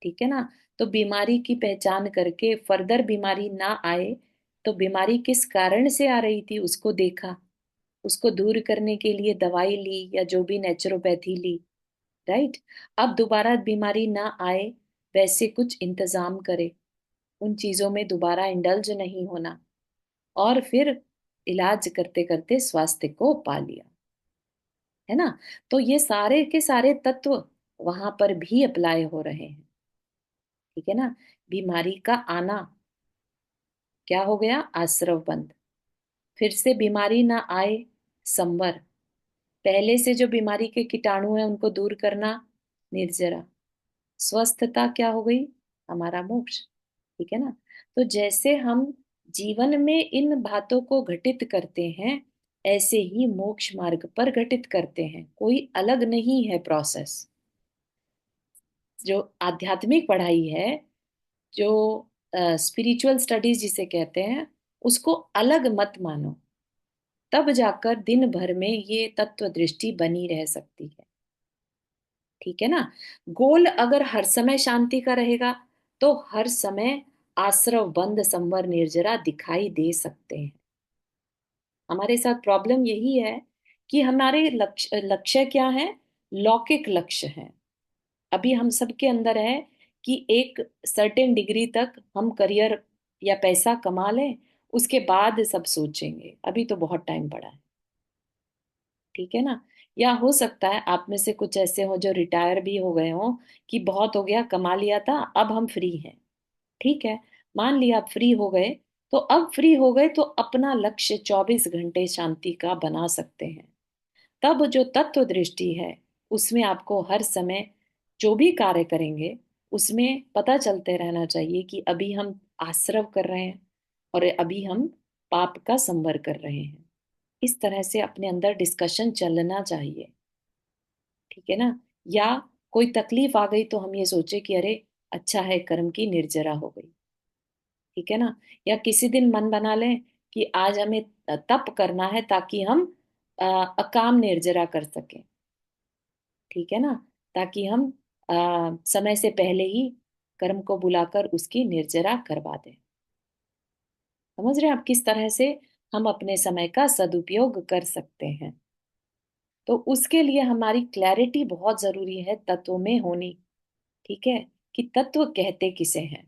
ठीक है ना। तो बीमारी की पहचान करके फर्दर बीमारी ना आए, तो बीमारी किस कारण से आ रही थी उसको देखा, उसको दूर करने के लिए दवाई ली या जो भी नेचुरोपैथी ली, राइट। अब दोबारा बीमारी ना आए वैसे कुछ इंतजाम करे, उन चीजों में दोबारा इंडल्ज नहीं होना, और फिर इलाज करते करते स्वास्थ्य को पा लिया, है ना। तो ये सारे के सारे तत्व वहां पर भी अप्लाई हो रहे हैं, ठीक है ना। बीमारी का आना क्या हो गया, आश्रव बंद, फिर से बीमारी ना आए, संवर, पहले से जो बीमारी के कीटाणु हैं उनको दूर करना, निर्जरा, स्वस्थता क्या हो गई, हमारा मोक्ष, ठीक है ना। तो जैसे हम जीवन में इन बातों को घटित करते हैं, ऐसे ही मोक्ष मार्ग पर घटित करते हैं, कोई अलग नहीं है प्रोसेस। जो आध्यात्मिक पढ़ाई है, जो स्पिरिचुअल स्टडीज जिसे कहते हैं, उसको अलग मत मानो, तब जाकर दिन भर में ये तत्व दृष्टि बनी रह सकती है, ठीक है ना। गोल अगर हर समय शांति का रहेगा, तो हर समय आश्रव बंद संवर निर्जरा दिखाई दे सकते हैं। हमारे साथ प्रॉब्लम यही है कि हमारे लक्ष्य लक्ष्य क्या है, लौकिक लक्ष्य है। अभी हम सबके अंदर है कि एक सर्टेन डिग्री तक हम करियर या पैसा कमा लें, उसके बाद सब सोचेंगे, अभी तो बहुत टाइम पड़ा है, ठीक है ना। या हो सकता है आप में से कुछ ऐसे हो जो रिटायर भी हो गए हो, कि बहुत हो गया, कमा लिया था, अब हम फ्री हैं, ठीक है। मान लिया आप फ्री हो गए, तो अब फ्री हो गए तो अपना लक्ष्य 24 घंटे शांति का बना सकते हैं। तब जो तत्व दृष्टि है उसमें आपको हर समय जो भी कार्य करेंगे उसमें पता चलते रहना चाहिए कि अभी हम आश्रव कर रहे हैं और अभी हम पाप का संवर कर रहे हैं। इस तरह से अपने अंदर डिस्कशन चलना चाहिए, ठीक है ना। या कोई तकलीफ आ गई तो हम ये सोचे कि अरे अच्छा है कर्म की निर्जरा हो गई, ठीक है ना। या किसी दिन मन बना लें कि आज हमें तप करना है ताकि हम अकाम निर्जरा कर सकें, ठीक है ना। ताकि हम समय से पहले ही कर्म को बुलाकर उसकी निर्जरा करवा दें। समझ रहे हैं आप किस तरह से हम अपने समय का सदुपयोग कर सकते हैं। तो उसके लिए हमारी क्लैरिटी बहुत जरूरी है तत्व में होनी, ठीक है, कि तत्व कहते किसे हैं।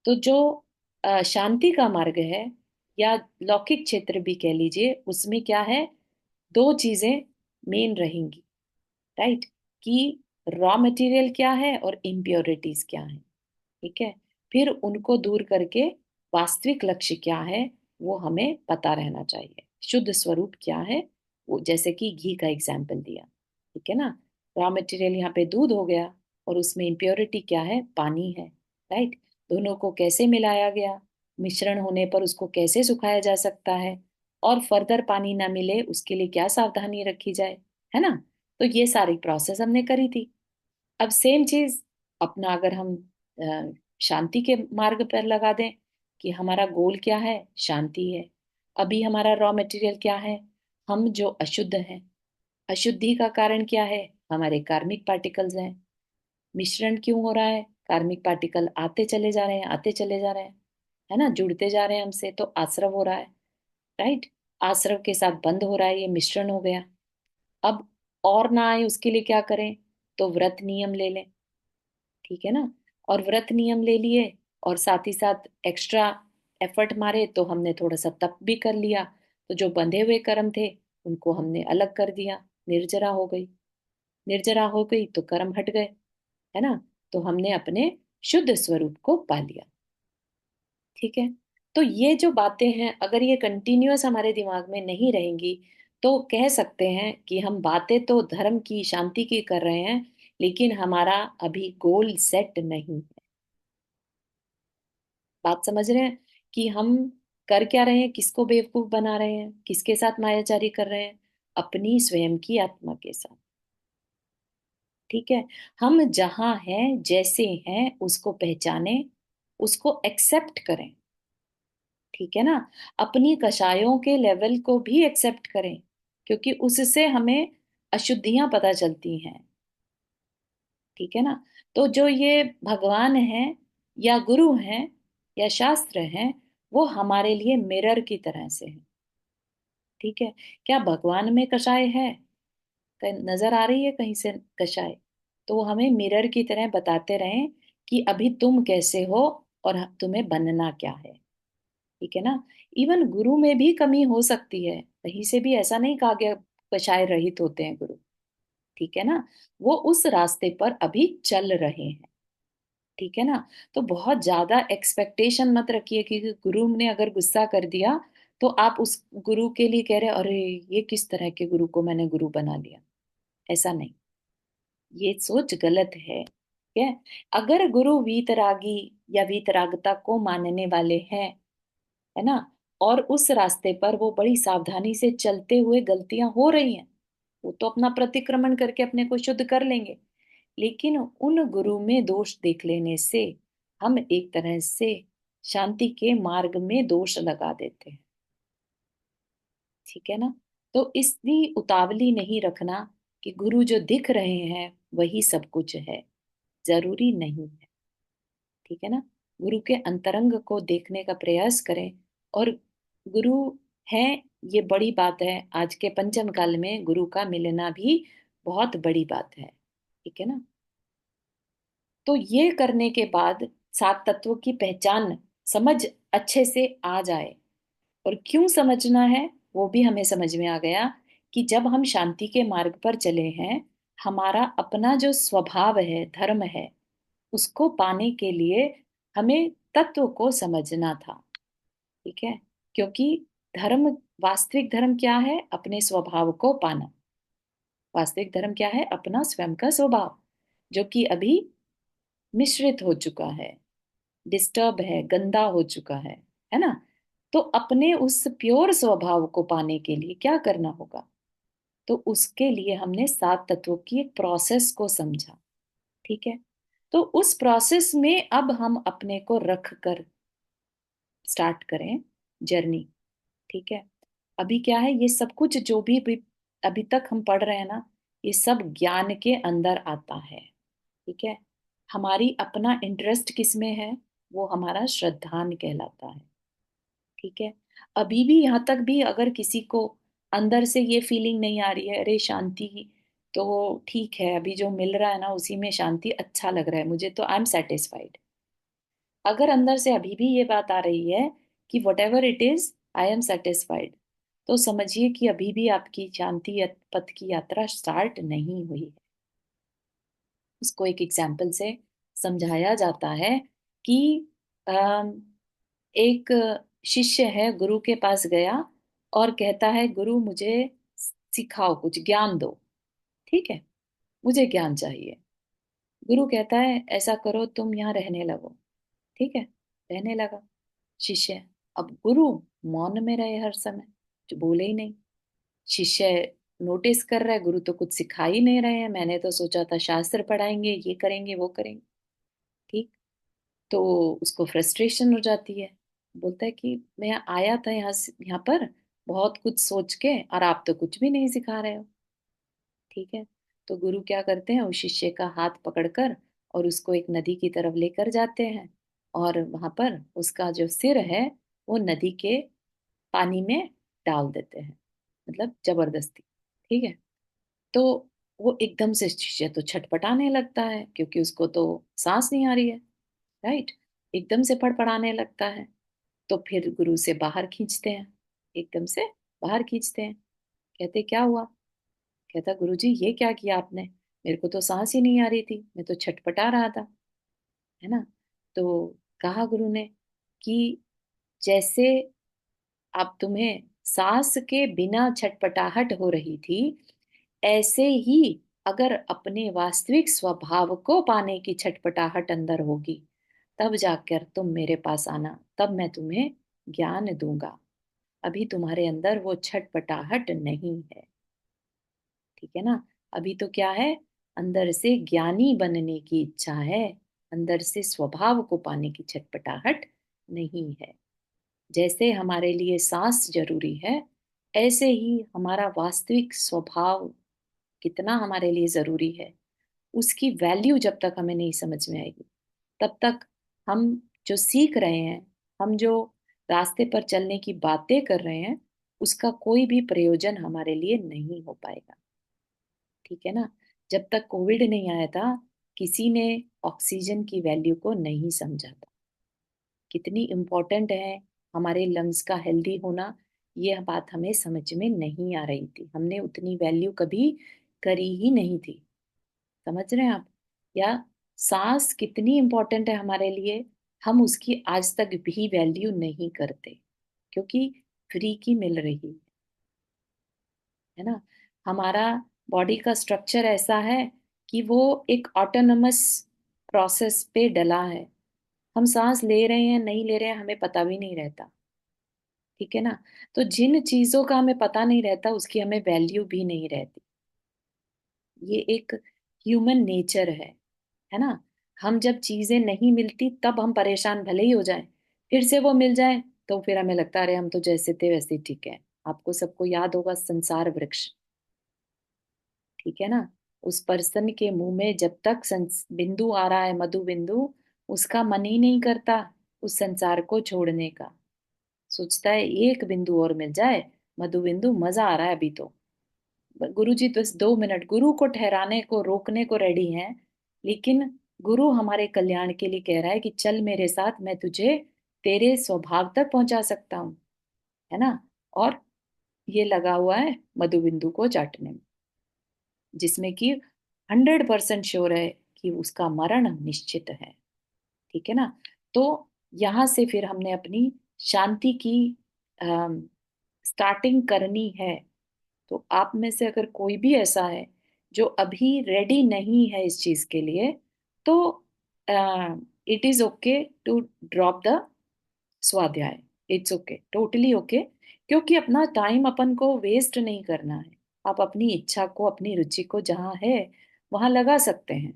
तो जो शांति का मार्ग है या लौकिक क्षेत्र भी कह लीजिए, उसमें क्या है, दो चीजें मेन रहेंगी, राइट, कि रॉ मटेरियल क्या है और इम्प्योरिटीज क्या है, ठीक है। फिर उनको दूर करके वास्तविक लक्ष्य क्या है वो हमें पता रहना चाहिए, शुद्ध स्वरूप क्या है वो, जैसे कि घी का एग्जाम्पल दिया, ठीक है ना। रॉ मटेरियल यहाँ पे दूध हो गया और उसमें इम्प्योरिटी क्या है, पानी है, राइट। दोनों को कैसे मिलाया गया, मिश्रण होने पर उसको कैसे सुखाया जा सकता है, और फर्दर पानी ना मिले उसके लिए क्या सावधानी रखी जाए, है ना। तो ये सारी प्रोसेस हमने करी थी। अब सेम चीज अपना अगर हम अ, शांति के मार्ग पर लगा दें कि हमारा गोल क्या है, शांति है। अभी हमारा रॉ मटेरियल क्या है, हम जो अशुद्ध हैं, अशुद्धि का कारण क्या है, हमारे कार्मिक पार्टिकल्स हैं। मिश्रण क्यों हो रहा है, कार्मिक पार्टिकल आते चले जा रहे हैं, आते चले जा रहे हैं, है ना, जुड़ते जा रहे हैं हमसे, तो आश्रव हो रहा है, राइट। आश्रव के साथ बंद हो रहा है, ये मिश्रण हो गया। अब और ना आए उसके लिए क्या करें, तो व्रत नियम ले लें, ठीक है ना। और व्रत नियम ले लिए और साथ ही साथ एक्स्ट्रा एफर्ट मारे तो हमने थोड़ा सा तप भी कर लिया, तो जो बंधे हुए कर्म थे उनको हमने अलग कर दिया, निर्जरा हो गई। निर्जरा हो गई तो कर्म हट गए, है ना। तो हमने अपने शुद्ध स्वरूप को पा लिया, ठीक है। तो ये जो बातें हैं अगर ये कंटिन्यूअस हमारे दिमाग में नहीं रहेंगी तो कह सकते हैं कि हम बातें तो धर्म की शांति की कर रहे हैं, लेकिन हमारा अभी गोल सेट नहीं है। बात समझ रहे हैं कि हम कर क्या रहे हैं, किसको बेवकूफ बना रहे हैं, किसके साथ मायाचारी कर रहे हैं, अपनी स्वयं की आत्मा के साथ, ठीक है। हम जहां हैं जैसे हैं उसको पहचाने, उसको एक्सेप्ट करें, ठीक है ना। अपनी कषायों के लेवल को भी एक्सेप्ट करें, क्योंकि उससे हमें अशुद्धियां पता चलती हैं, ठीक है ना। तो जो ये भगवान है या गुरु हैं या शास्त्र हैं, वो हमारे लिए मिरर की तरह से है, ठीक है। क्या भगवान में कषाय है, नजर आ रही है कहीं से कषाय, तो वो हमें मिरर की तरह बताते रहें कि अभी तुम कैसे हो और तुम्हें बनना क्या है, ठीक है ना। इवन गुरु में भी कमी हो सकती है, कहीं से भी ऐसा नहीं कहा गया कषाय रहित होते हैं गुरु, ठीक है ना। वो उस रास्ते पर अभी चल रहे हैं, ठीक है ना। तो बहुत ज्यादा एक्सपेक्टेशन मत रखिए कि गुरु ने अगर गुस्सा कर दिया तो आप उस गुरु के लिए कह रहे अरे ये किस तरह के गुरु को मैंने गुरु बना लिया, ऐसा नहीं। ये सोच गलत है, ठीक है। अगर गुरु वीतरागी या वीतरागता को मानने वाले हैं, है ना, और उस रास्ते पर वो बड़ी सावधानी से चलते हुए गलतियां हो रही हैं, वो तो अपना प्रतिक्रमण करके अपने को शुद्ध कर लेंगे। लेकिन उन गुरु में दोष देख लेने से हम एक तरह से शांति के मार्ग में दोष लगा देते हैं, ठीक है ना। तो इसकी उतावली नहीं रखना कि गुरु जो दिख रहे हैं वही सब कुछ है, जरूरी नहीं है, ठीक है ना। गुरु के अंतरंग को देखने का प्रयास करें। और गुरु है, ये बड़ी बात है, आज के पंचम काल में गुरु का मिलना भी बहुत बड़ी बात है, ठीक है ना। तो ये करने के बाद सात तत्वों की पहचान समझ अच्छे से आ जाए, और क्यों समझना है वो भी हमें समझ में आ गया कि जब हम शांति के मार्ग पर चले हैं, हमारा अपना जो स्वभाव है, धर्म है, उसको पाने के लिए हमें तत्व को समझना था, ठीक है। क्योंकि धर्म, वास्तविक धर्म क्या है, अपने स्वभाव को पाना। वास्तविक धर्म क्या है, अपना स्वयं का स्वभाव, जो कि अभी मिश्रित हो चुका है, डिस्टर्ब है, गंदा हो चुका है ना। तो अपने उस प्योर स्वभाव को पाने के लिए क्या करना होगा? तो उसके लिए हमने 7 तत्वों की एक प्रोसेस को समझा। ठीक है, तो उस प्रोसेस में अब हम अपने को रख कर स्टार्ट करें जर्नी। ठीक है, अभी क्या है, ये सब कुछ जो भी अभी तक हम पढ़ रहे हैं ना, ये सब ज्ञान के अंदर आता है। ठीक है, हमारी अपना इंटरेस्ट किस में है? वो हमारा श्रद्धान कहलाता है। ठीक है, अभी भी यहाँ तक भी अगर किसी को अंदर से ये फीलिंग नहीं आ रही है, अरे शांति तो ठीक है, अभी जो मिल रहा है ना उसी में शांति अच्छा लग रहा है मुझे, तो आई एम सेटिस्फाइड। अगर अंदर से अभी भी ये बात आ रही है कि what ever it is I am satisfied, तो समझिए कि अभी भी आपकी शांति पथ की यात्रा स्टार्ट नहीं हुई है। इसको एक एग्जाम्पल से समझाया जाता है कि अम, एक शिष्य है, गुरु के पास गया और कहता है, गुरु मुझे सिखाओ, कुछ ज्ञान दो। ठीक है, मुझे ज्ञान चाहिए। गुरु कहता है, ऐसा करो, तुम यहाँ रहने लगो। ठीक है, रहने लगा शिष्य। अब गुरु मौन में रहे हर समय, जो बोले ही नहीं। शिष्य नोटिस कर रहा है, गुरु तो कुछ सिखा ही नहीं रहे हैं, मैंने तो सोचा था शास्त्र पढ़ाएंगे, ये करेंगे वो करेंगे। ठीक, तो उसको फ्रस्ट्रेशन हो जाती है। बोलता है कि मैं आया था यहाँ पर बहुत कुछ सोच के, और आप तो कुछ भी नहीं सिखा रहे हो। ठीक है, तो गुरु क्या करते हैं, उस शिष्य का हाथ पकड़कर और उसको एक नदी की तरफ लेकर जाते हैं, और वहां पर उसका जो सिर है वो नदी के पानी में डाल देते हैं, मतलब जबरदस्ती। ठीक है, तो वो एकदम से शिष्य तो छटपटाने लगता है, क्योंकि उसको तो सांस नहीं आ रही है। राइट, एकदम से फड़फड़ाने लगता है। तो फिर गुरु से बाहर खींचते हैं, एकदम से बाहर खींचते हैं। कहते, क्या हुआ? कहता, गुरु जी ये क्या किया आपने, मेरे को तो सांस ही नहीं आ रही थी, मैं तो छटपटा रहा था, है ना। तो कहा गुरु ने कि जैसे अब तुम्हें सांस के बिना छटपटाहट हो रही थी, ऐसे ही अगर अपने वास्तविक स्वभाव को पाने की छटपटाहट अंदर होगी, तब जाकर तुम मेरे पास आना, तब मैं तुम्हें ज्ञान दूंगा। अभी तुम्हारे अंदर वो छटपटाहट नहीं है। ठीक है ना, अभी तो क्या है, अंदर से ज्ञानी बनने की इच्छा है, अंदर से स्वभाव को पाने की छटपटाहट नहीं है। जैसे हमारे लिए सांस जरूरी है, ऐसे ही हमारा वास्तविक स्वभाव कितना हमारे लिए जरूरी है, उसकी वैल्यू जब तक हमें नहीं समझ में आएगी, तब तक हम जो सीख रहे हैं, हम जो रास्ते पर चलने की बातें कर रहे हैं, उसका कोई भी प्रयोजन हमारे लिए नहीं हो पाएगा। ठीक है ना, जब तक कोविड नहीं आया था, किसी ने ऑक्सीजन की वैल्यू को नहीं समझा था, कितनी इम्पोर्टेंट है हमारे लंग्स का हेल्दी होना। ये बात हमें समझ में नहीं आ रही थी, हमने उतनी वैल्यू कभी करी ही नहीं थी। समझ रहे हैं आप? या सांस कितनी इम्पोर्टेंट है हमारे लिए, हम उसकी आज तक भी वैल्यू नहीं करते, क्योंकि फ्री की मिल रही है ना। हमारा बॉडी का स्ट्रक्चर ऐसा है कि वो एक ऑटोनमस प्रोसेस पे डला है। हम सांस ले रहे हैं नहीं ले रहे हैं हमें पता भी नहीं रहता। ठीक है ना, तो जिन चीजों का हमें पता नहीं रहता उसकी हमें वैल्यू भी नहीं रहती। ये एक ह्यूमन नेचर है ना। हम जब चीजें नहीं मिलती तब हम परेशान भले ही हो जाएं, फिर से वो मिल जाए तो फिर हमें लगता है अरे हम तो जैसे थे वैसे ही ठीक है। आपको सबको याद होगा संसार वृक्ष, ठीक है ना। उस पर्सन के मुंह में जब तक बिंदु आ रहा है, मधु बिंदु, उसका मन ही नहीं करता उस संसार को छोड़ने का। सोचता है एक बिंदु और मिल जाए, मधु बिंदु, मजा आ रहा है अभी तो। गुरु जी बस 2 मिनट गुरु को ठहराने को रोकने को रेडी हैं, लेकिन गुरु हमारे कल्याण के लिए कह रहा है कि चल मेरे साथ, मैं तुझे तेरे स्वभाव तक पहुंचा सकता हूँ, है ना। और ये लगा हुआ है मधु बिंदु को चाटने में, जिसमें कि 100% श्योर है कि उसका मरण निश्चित है। ठीक है ना, तो यहां से फिर हमने अपनी शांति की स्टार्टिंग करनी है। तो आप में से अगर कोई भी ऐसा है जो अभी रेडी नहीं है इस चीज के लिए, तो it is okay to drop the swadhyaya, it's okay, totally okay, क्योंकि अपना टाइम अपन को वेस्ट नहीं करना है। आप अपनी इच्छा को, अपनी रुचि को जहाँ है वहां लगा सकते हैं,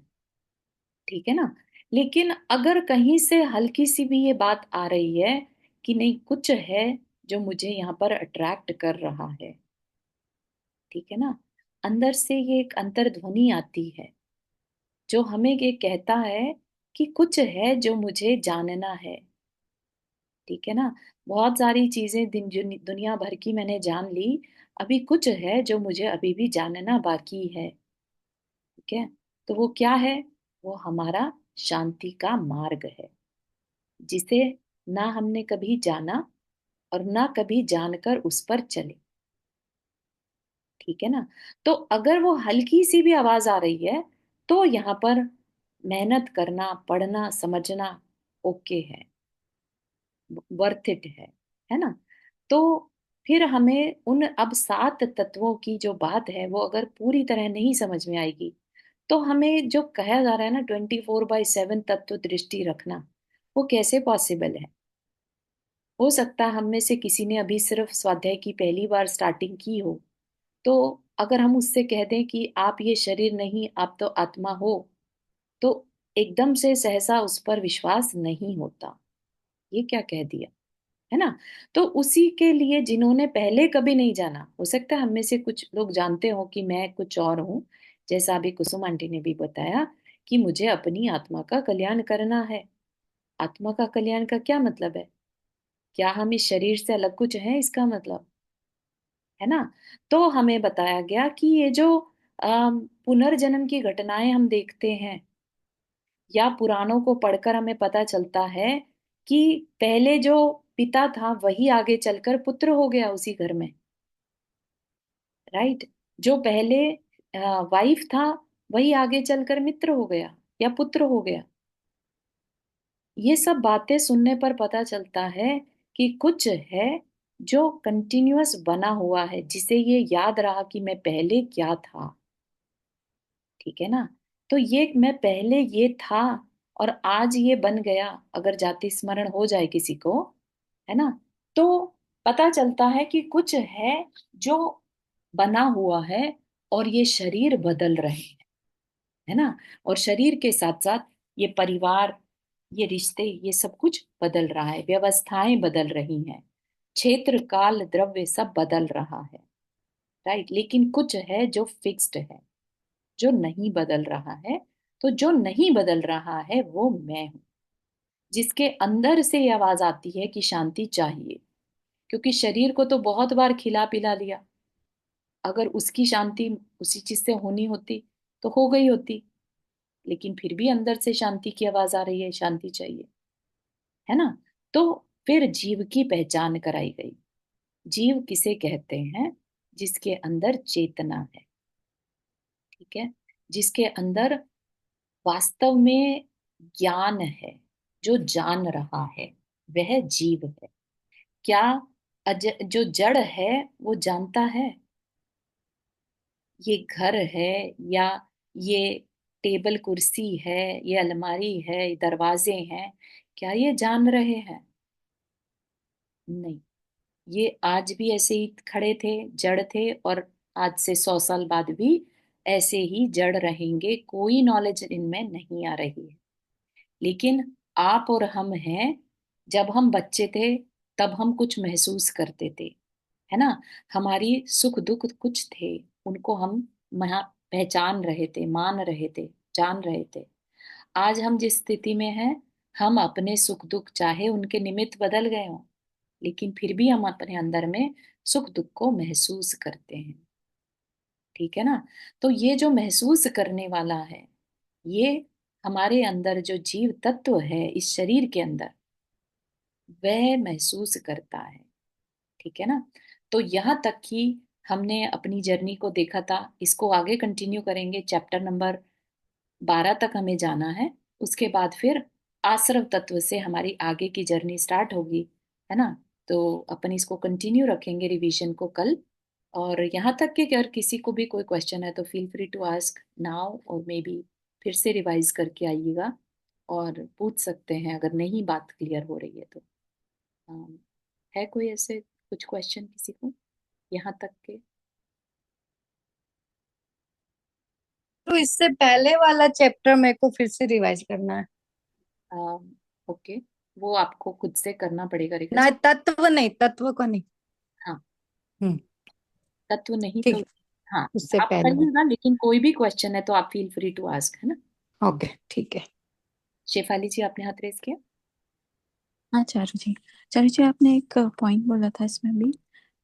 ठीक है ना। लेकिन अगर कहीं से हल्की सी भी ये बात आ रही है कि नहीं, कुछ है जो मुझे यहाँ पर अट्रैक्ट कर रहा है, ठीक है ना, अंदर से ये एक अंतर्ध्वनि आती है जो हमें ये कहता है कि कुछ है जो मुझे जानना है, ठीक है ना। बहुत सारी चीजें दुनिया भर की मैंने जान ली, अभी कुछ है जो मुझे अभी भी जानना बाकी है, ठीक है। तो वो क्या है? वो हमारा शांति का मार्ग है, जिसे ना हमने कभी जाना और ना कभी जानकर उस पर चले, ठीक है ना। तो अगर वो हल्की सी भी आवाज आ रही है तो यहाँ पर मेहनत करना, पढ़ना, समझना ओके है, वर्थ इट है ना। तो फिर हमें उन अब 7 तत्वों की जो बात है वो अगर पूरी तरह नहीं समझ में आएगी, तो हमें जो कहा जा रहा है ना 24/7 तत्व दृष्टि रखना, वो कैसे पॉसिबल है? हो सकता है हम में से किसी ने अभी सिर्फ स्वाध्याय की पहली बार स्टार्टिंग की हो, तो अगर हम उससे कह दें कि आप ये शरीर नहीं, आप तो आत्मा हो, तो एकदम से सहसा उस पर विश्वास नहीं होता, ये क्या कह दिया, है ना। तो उसी के लिए जिन्होंने पहले कभी नहीं जाना, हो सकता है हम में से कुछ लोग जानते हो कि मैं कुछ और हूं, जैसा अभी कुसुम आंटी ने भी बताया कि मुझे अपनी आत्मा का कल्याण करना है। आत्मा का कल्याण का क्या मतलब है? क्या हम इस शरीर से अलग कुछ हैं, इसका मतलब, है ना। तो हमें बताया गया कि ये जो पुनर्जन्म की घटनाएं हम देखते हैं या पुराणों को पढ़कर हमें पता चलता है कि पहले जो पिता था वही आगे चलकर पुत्र हो गया उसी घर में, राइट। जो पहले वाइफ था वही आगे चलकर मित्र हो गया या पुत्र हो गया। ये सब बातें सुनने पर पता चलता है कि कुछ है जो कंटिन्यूअस बना हुआ है, जिसे ये याद रहा कि मैं पहले क्या था, ठीक है ना। तो ये मैं पहले ये था और आज ये बन गया, अगर जाति स्मरण हो जाए किसी को, है ना, तो पता चलता है कि कुछ है जो बना हुआ है और ये शरीर बदल रहे हैं, है ना। और शरीर के साथ साथ ये परिवार, ये रिश्ते, ये सब कुछ बदल रहा है, व्यवस्थाएं बदल रही हैं, क्षेत्र काल द्रव्य सब बदल रहा है, राइट। लेकिन कुछ है जो फिक्स्ड है, जो नहीं बदल रहा है। तो जो नहीं बदल रहा है वो मैं हूं, जिसके अंदर से ये आवाज आती है कि शांति चाहिए, क्योंकि शरीर को तो बहुत बार खिला पिला लिया, अगर उसकी शांति उसी चीज से होनी होती तो हो गई होती, लेकिन फिर भी अंदर से शांति की आवाज आ रही है, शांति चाहिए, है ना। तो फिर जीव की पहचान कराई गई। जीव किसे कहते हैं? जिसके अंदर चेतना है, ठीक है, जिसके अंदर वास्तव में ज्ञान है, जो जान रहा है, वह जीव है। क्या जो जड़ है वो जानता है ये घर है, या ये टेबल कुर्सी है, ये अलमारी है, ये दरवाजे हैं, क्या ये जान रहे हैं? नहीं। ये आज भी ऐसे ही खड़े थे, जड़ थे, और आज से 100 साल बाद भी ऐसे ही जड़ रहेंगे, कोई नॉलेज इनमें नहीं आ रही है। लेकिन आप और हम हैं, जब हम बच्चे थे तब हम कुछ महसूस करते थे, है ना। हमारी सुख दुख कुछ थे, उनको हम पहचान रहे थे, मान रहे थे, जान रहे थे। आज हम जिस स्थिति में हैं, हम अपने सुख दुख चाहे उनके निमित्त बदल गए हों, लेकिन फिर भी हम अपने अंदर में सुख दुख को महसूस करते हैं, ठीक है ना। तो ये जो महसूस करने वाला है, ये हमारे अंदर जो जीव तत्व है इस शरीर के अंदर, वह महसूस करता है, ठीक है ना। तो यहाँ तक कि हमने अपनी जर्नी को देखा था, इसको आगे कंटिन्यू करेंगे, चैप्टर नंबर 12 तक हमें जाना है। उसके बाद फिर आश्रव तत्व से हमारी आगे की जर्नी स्टार्ट होगी, है ना। तो अपन इसको कंटिन्यू रखेंगे रिवीजन को कल। और यहाँ तक कि अगर किसी को भी कोई क्वेश्चन है तो feel free to ask now, और मे बी फिर से रिवाइज करके आइएगा। और पूछ सकते हैं अगर नहीं बात क्लियर हो रही है तो। है कोई ऐसे कुछ क्वेश्चन किसी को यहाँ तक के? तो इससे पहले वाला चैप्टर मेरे को फिर से रिवाइज करना है। ओके, वो आपको खुद से करना पड़ेगा ना रिक्वेस्ट। तत्व नहीं, तत्व को नहीं। हाँ, हम्म, तत्व नहीं ठीक तो है, हाँ, उससे आप पहले। करिएगा, लेकिन कोई भी क्वेश्चन है तो आप फील फ्री टू आस्क, है ना। ओके, ठीक है। शेफाली जी, आपने हाथ रेस किया। हाँ चारू जी आपने एक पॉइंट बोला था इसमें भी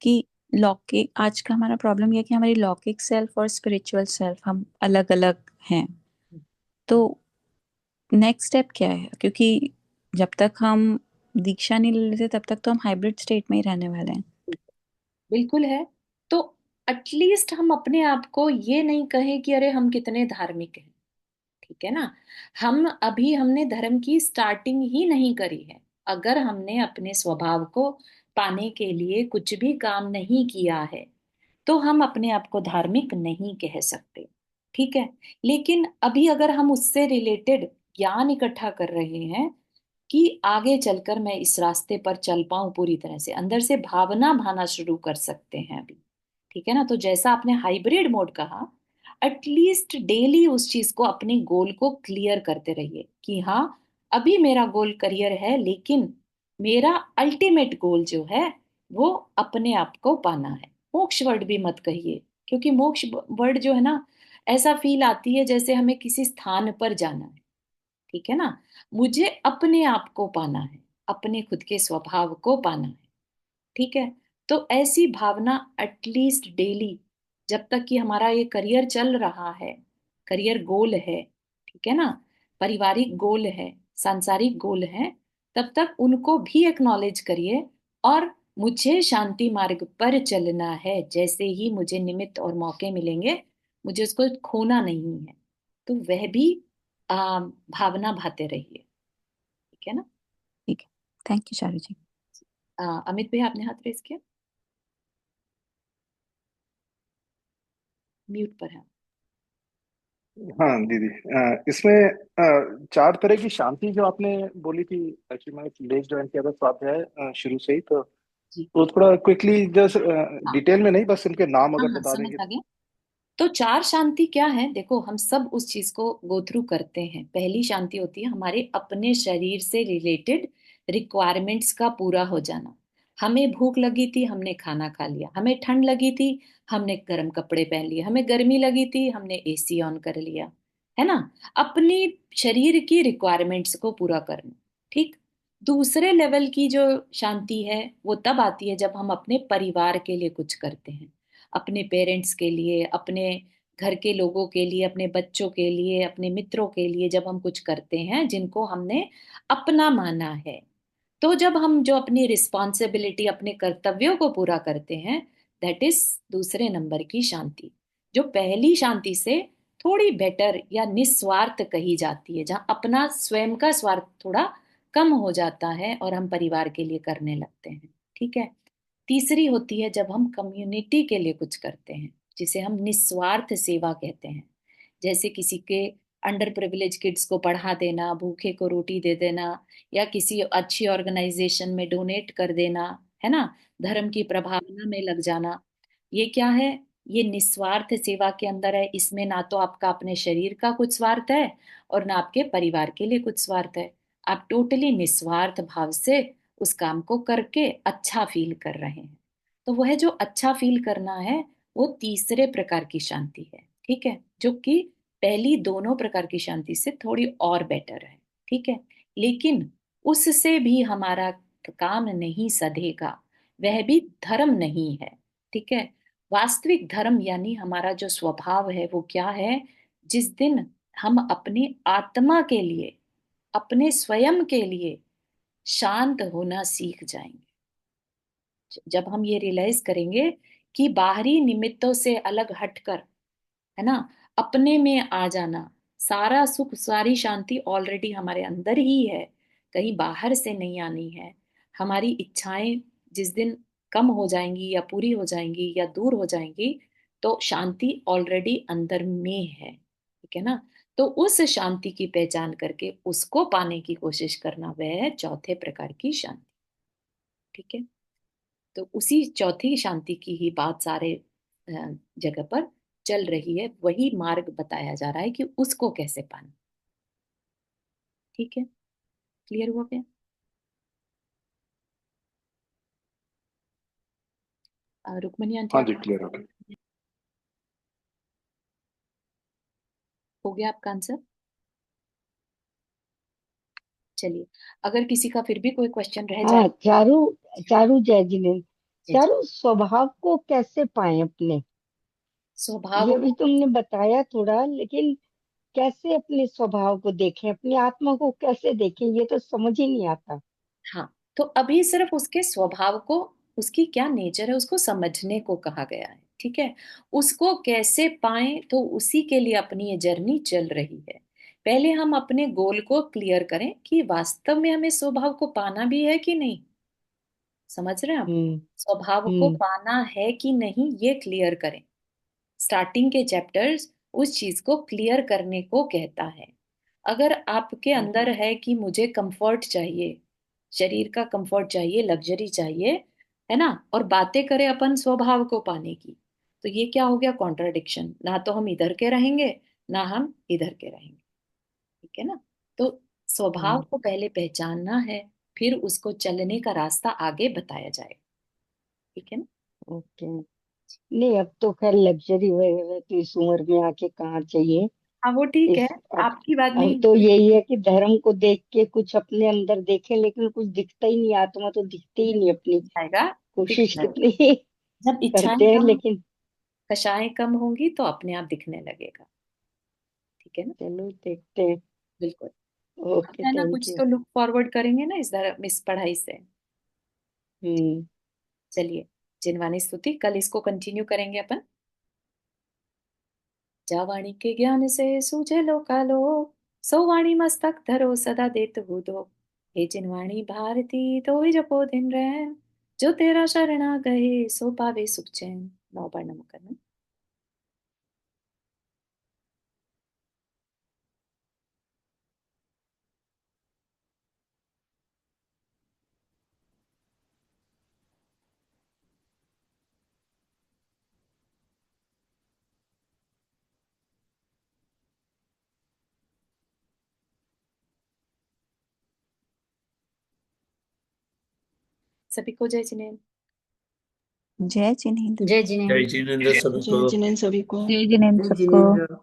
कि लौकिक, आज का हमारा प्रॉब्लम यह है कि हमारी लौकिक सेल्फ और स्पिरिचुअल सेल्फ हम अलग अलग हैं। तो नेक्स्ट स्टेप क्या है, क्योंकि जब तक हम दीक्षा नहीं ले लेते तब तक तो हम हाइब्रिड स्टेट में ही रहने वाले हैं। बिल्कुल है। तो एटलीस्ट हम अपने आप को ये नहीं कहें कि अरे हम कितने धार्मिक हैं, ठीक है ना। हमने धर्म की स्टार्टिंग ही नहीं करी है। अगर हमने अपने स्वभाव को पाने के लिए कुछ भी काम नहीं किया है तो हम अपने आप को धार्मिक नहीं कह सकते, ठीक है। लेकिन अभी अगर हम उससे रिलेटेड ज्ञान इकट्ठा कर रहे हैं कि आगे चलकर मैं इस रास्ते पर चल पाऊं, पूरी तरह से अंदर से भावना भाना शुरू कर सकते हैं अभी, ठीक है ना। तो जैसा आपने हाइब्रिड मोड कहा, एटलीस्ट डेली उस चीज को, अपने गोल को क्लियर करते रहिए कि हाँ, अभी मेरा गोल करियर है, लेकिन मेरा अल्टीमेट गोल जो है वो अपने आप को पाना है। मोक्ष वर्ड भी मत कहिए, क्योंकि मोक्ष वर्ड जो है ना, ऐसा फील आती है जैसे हमें किसी स्थान पर जाना है, ठीक है ना। मुझे अपने आप को पाना है, अपने खुद के स्वभाव को पाना है, ठीक है। तो ऐसी भावना एटलीस्ट डेली, जब तक कि हमारा ये करियर चल रहा है, करियर गोल है, ठीक है ना, पारिवारिक गोल है, सांसारिक गोल है, तब तक उनको भी एक्नॉलेज करिए। और मुझे शांति मार्ग पर चलना है, जैसे ही मुझे निमित्त और मौके मिलेंगे मुझे उसको खोना नहीं है। तो वह भी भावना भाते रहिए, ठीक है ना। ठीक है, थैंक यू चारू जी। अमित भैया, आपने हाथ रेस किया, म्यूट पर है। हाँ दीदी, इसमें चार तरह की शांति जो आपने बोली थी। एक्चुअली मैंने लेख ज्वाइन किया था स्वाध्याय शुरू से ही, तो जी, वो थोड़ा क्विकली जस्ट हाँ डिटेल में नहीं, बस उनके नाम हाँ अगर हाँ, बता समझ देंगे आ तो। गया। तो चार शांति क्या है, देखो हम सब उस चीज को गो थ्रू करते हैं। पहली शांति होती है हमारे अपने शरीर से रिलेटेड रिक्वायरमेंट्स का पूरा हो जाना। हमें भूख लगी थी, हमने खाना खा लिया। हमें ठंड लगी थी, हमने गर्म कपड़े पहन लिए। हमें गर्मी लगी थी, हमने एसी ऑन कर लिया, है ना। अपनी शरीर की रिक्वायरमेंट्स को पूरा करना, ठीक। दूसरे लेवल की जो शांति है वो तब आती है जब हम अपने परिवार के लिए कुछ करते हैं, अपने पेरेंट्स के लिए, अपने घर के लोगों के लिए, अपने बच्चों के लिए, अपने मित्रों के लिए। जब हम कुछ करते हैं जिनको हमने अपना माना है, तो जब हम जो अपनी रिस्पॉन्सिबिलिटी, अपने कर्तव्यों को पूरा करते हैं, दैट इज दूसरे नंबर की शांति, जो पहली शांति से थोड़ी बेटर या निस्वार्थ कही जाती है, जहाँ अपना स्वयं का स्वार्थ थोड़ा कम हो जाता है और हम परिवार के लिए करने लगते हैं, ठीक है। तीसरी होती है जब हम कम्युनिटी के लिए कुछ करते हैं, जिसे हम निस्वार्थ सेवा कहते हैं। जैसे किसी के अंडर प्रिविलेज किड्स को पढ़ा देना, भूखे को रोटी दे देना, या किसी अच्छी ऑर्गेनाइजेशन में डोनेट कर देना, है ना, धर्म की प्रभावना में लग जाना। ये क्या है, ये निस्वार्थ सेवा के अंदर है। इसमें ना तो आपका अपने शरीर का कुछ स्वार्थ है और ना आपके परिवार के लिए कुछ स्वार्थ है। आप टोटली निस्वार्थ भाव से उस काम को करके अच्छा फील कर रहे हैं। तो वह जो अच्छा फील करना है वो तीसरे प्रकार की शांति है, ठीक है, जो कि पहली दोनों प्रकार की शांति से थोड़ी और बेटर है, ठीक है। लेकिन उससे भी हमारा काम नहीं सधेगा, वह भी धर्म नहीं है, ठीक है। वास्तविक धर्म यानी हमारा जो स्वभाव है वो क्या है, जिस दिन हम अपनी आत्मा के लिए, अपने स्वयं के लिए शांत होना सीख जाएंगे। जब हम ये रियलाइज करेंगे कि बाहरी निमित्तों से अलग हटकर, है ना, अपने में आ जाना, सारा सुख सारी शांति ऑलरेडी हमारे अंदर ही है, कहीं बाहर से नहीं आनी है। हमारी इच्छाएं जिस दिन कम हो जाएंगी या पूरी हो जाएंगी या दूर हो जाएंगी, तो शांति ऑलरेडी अंदर में है, ठीक है ना। तो उस शांति की पहचान करके उसको पाने की कोशिश करना, वह है चौथे प्रकार की शांति। ठीक है, तो उसी चौथी शांति की ही बात सारे जगह पर चल रही है, वही मार्ग बताया जा रहा है कि उसको कैसे पाना। ठीक है, क्लियर हुआ क्या? रुक्मणी आंटी, हाँ आप जी, क्लियर हो गया। हो गया आपका आंसर? चलिए, अगर किसी का फिर भी कोई क्वेश्चन रह जाए। हाँ चारू, चारू जय जिनेन्द्र, जी जी। चारू स्वभाव को कैसे पाए अपने? स्वभाव ये भी को, तुमने बताया थोड़ा, लेकिन कैसे अपने स्वभाव को देखें, अपनी आत्मा को कैसे देखें, ये तो समझ ही नहीं आता। हाँ, तो अभी सिर्फ उसके स्वभाव को, उसकी क्या नेचर है, उसको समझने को कहा गया है। ठीक है, उसको कैसे पाएं, तो उसी के लिए अपनी ये जर्नी चल रही है। पहले हम अपने गोल को क्लियर करें कि वास्तव में हमें स्वभाव को पाना भी है कि नहीं। समझ रहे हैं आप? हम्म स्वभाव को हम्म पाना है कि नहीं, ये क्लियर करें। स्टार्टिंग के चैप्टर्स उस चीज को क्लियर करने को कहता है। अगर आपके अंदर है कि मुझे कंफर्ट चाहिए, शरीर का कंफर्ट चाहिए, लग्जरी चाहिए, है ना, और बातें करें अपन स्वभाव को पाने की, तो ये क्या हो गया? कॉन्ट्राडिक्शन। ना तो हम इधर के रहेंगे, ना हम इधर के रहेंगे। ठीक है ना? तो स्वभाव हम्म, को पहले पहचानना है, फिर उसको चलने का रास्ता आगे बताया जाएगा। ठीक है ना? ओके। नहीं, अब तो खैर लग्जरी वगैरह तो इस उम्र में आके कहाँ चाहिए। हाँ, वो ठीक है, इस आपकी बात अब नहीं। तो यही है कि धर्म को देख के कुछ अपने अंदर देखें, लेकिन कुछ दिखता ही नहीं, आत्मा तो दिखती ही नहीं अपनी। जाएगा, दिख कोशिश जाएगा। कितनी जब इच्छाएं करते हैं, कम, लेकिन कषाएं कम होंगी तो अपने आप दिखने लगेगा। ठीक है ना? चलो देखते हैं। बिल्कुल। अब ओके, है ना, थैंक कुछ यू। तो लुक फॉरवर्ड करेंगे ना इस पढ़ाई से। हम्म चलिए, जिनवानी स्तुति कल इसको कंटिन्यू करेंगे अपन। जा वाणी के ज्ञान से सूझे लोकालो, सो वाणी मस्तक धरो सदा देत दो। हे जिनवाणी भारती तो जपो दिन रैन, जो तेरा शरणा गए सो पावे सुख चैन। 9 बार नमक करना। सभी को जय जिनेन्द्र। जय जिनेन्द्र। जय जिनेन्द्र। जय जिनेन्द्र सभी जय को। जिनेन्द्र सभी को। जय जिनेन्द्र जय सबको। जिनेन्द्र।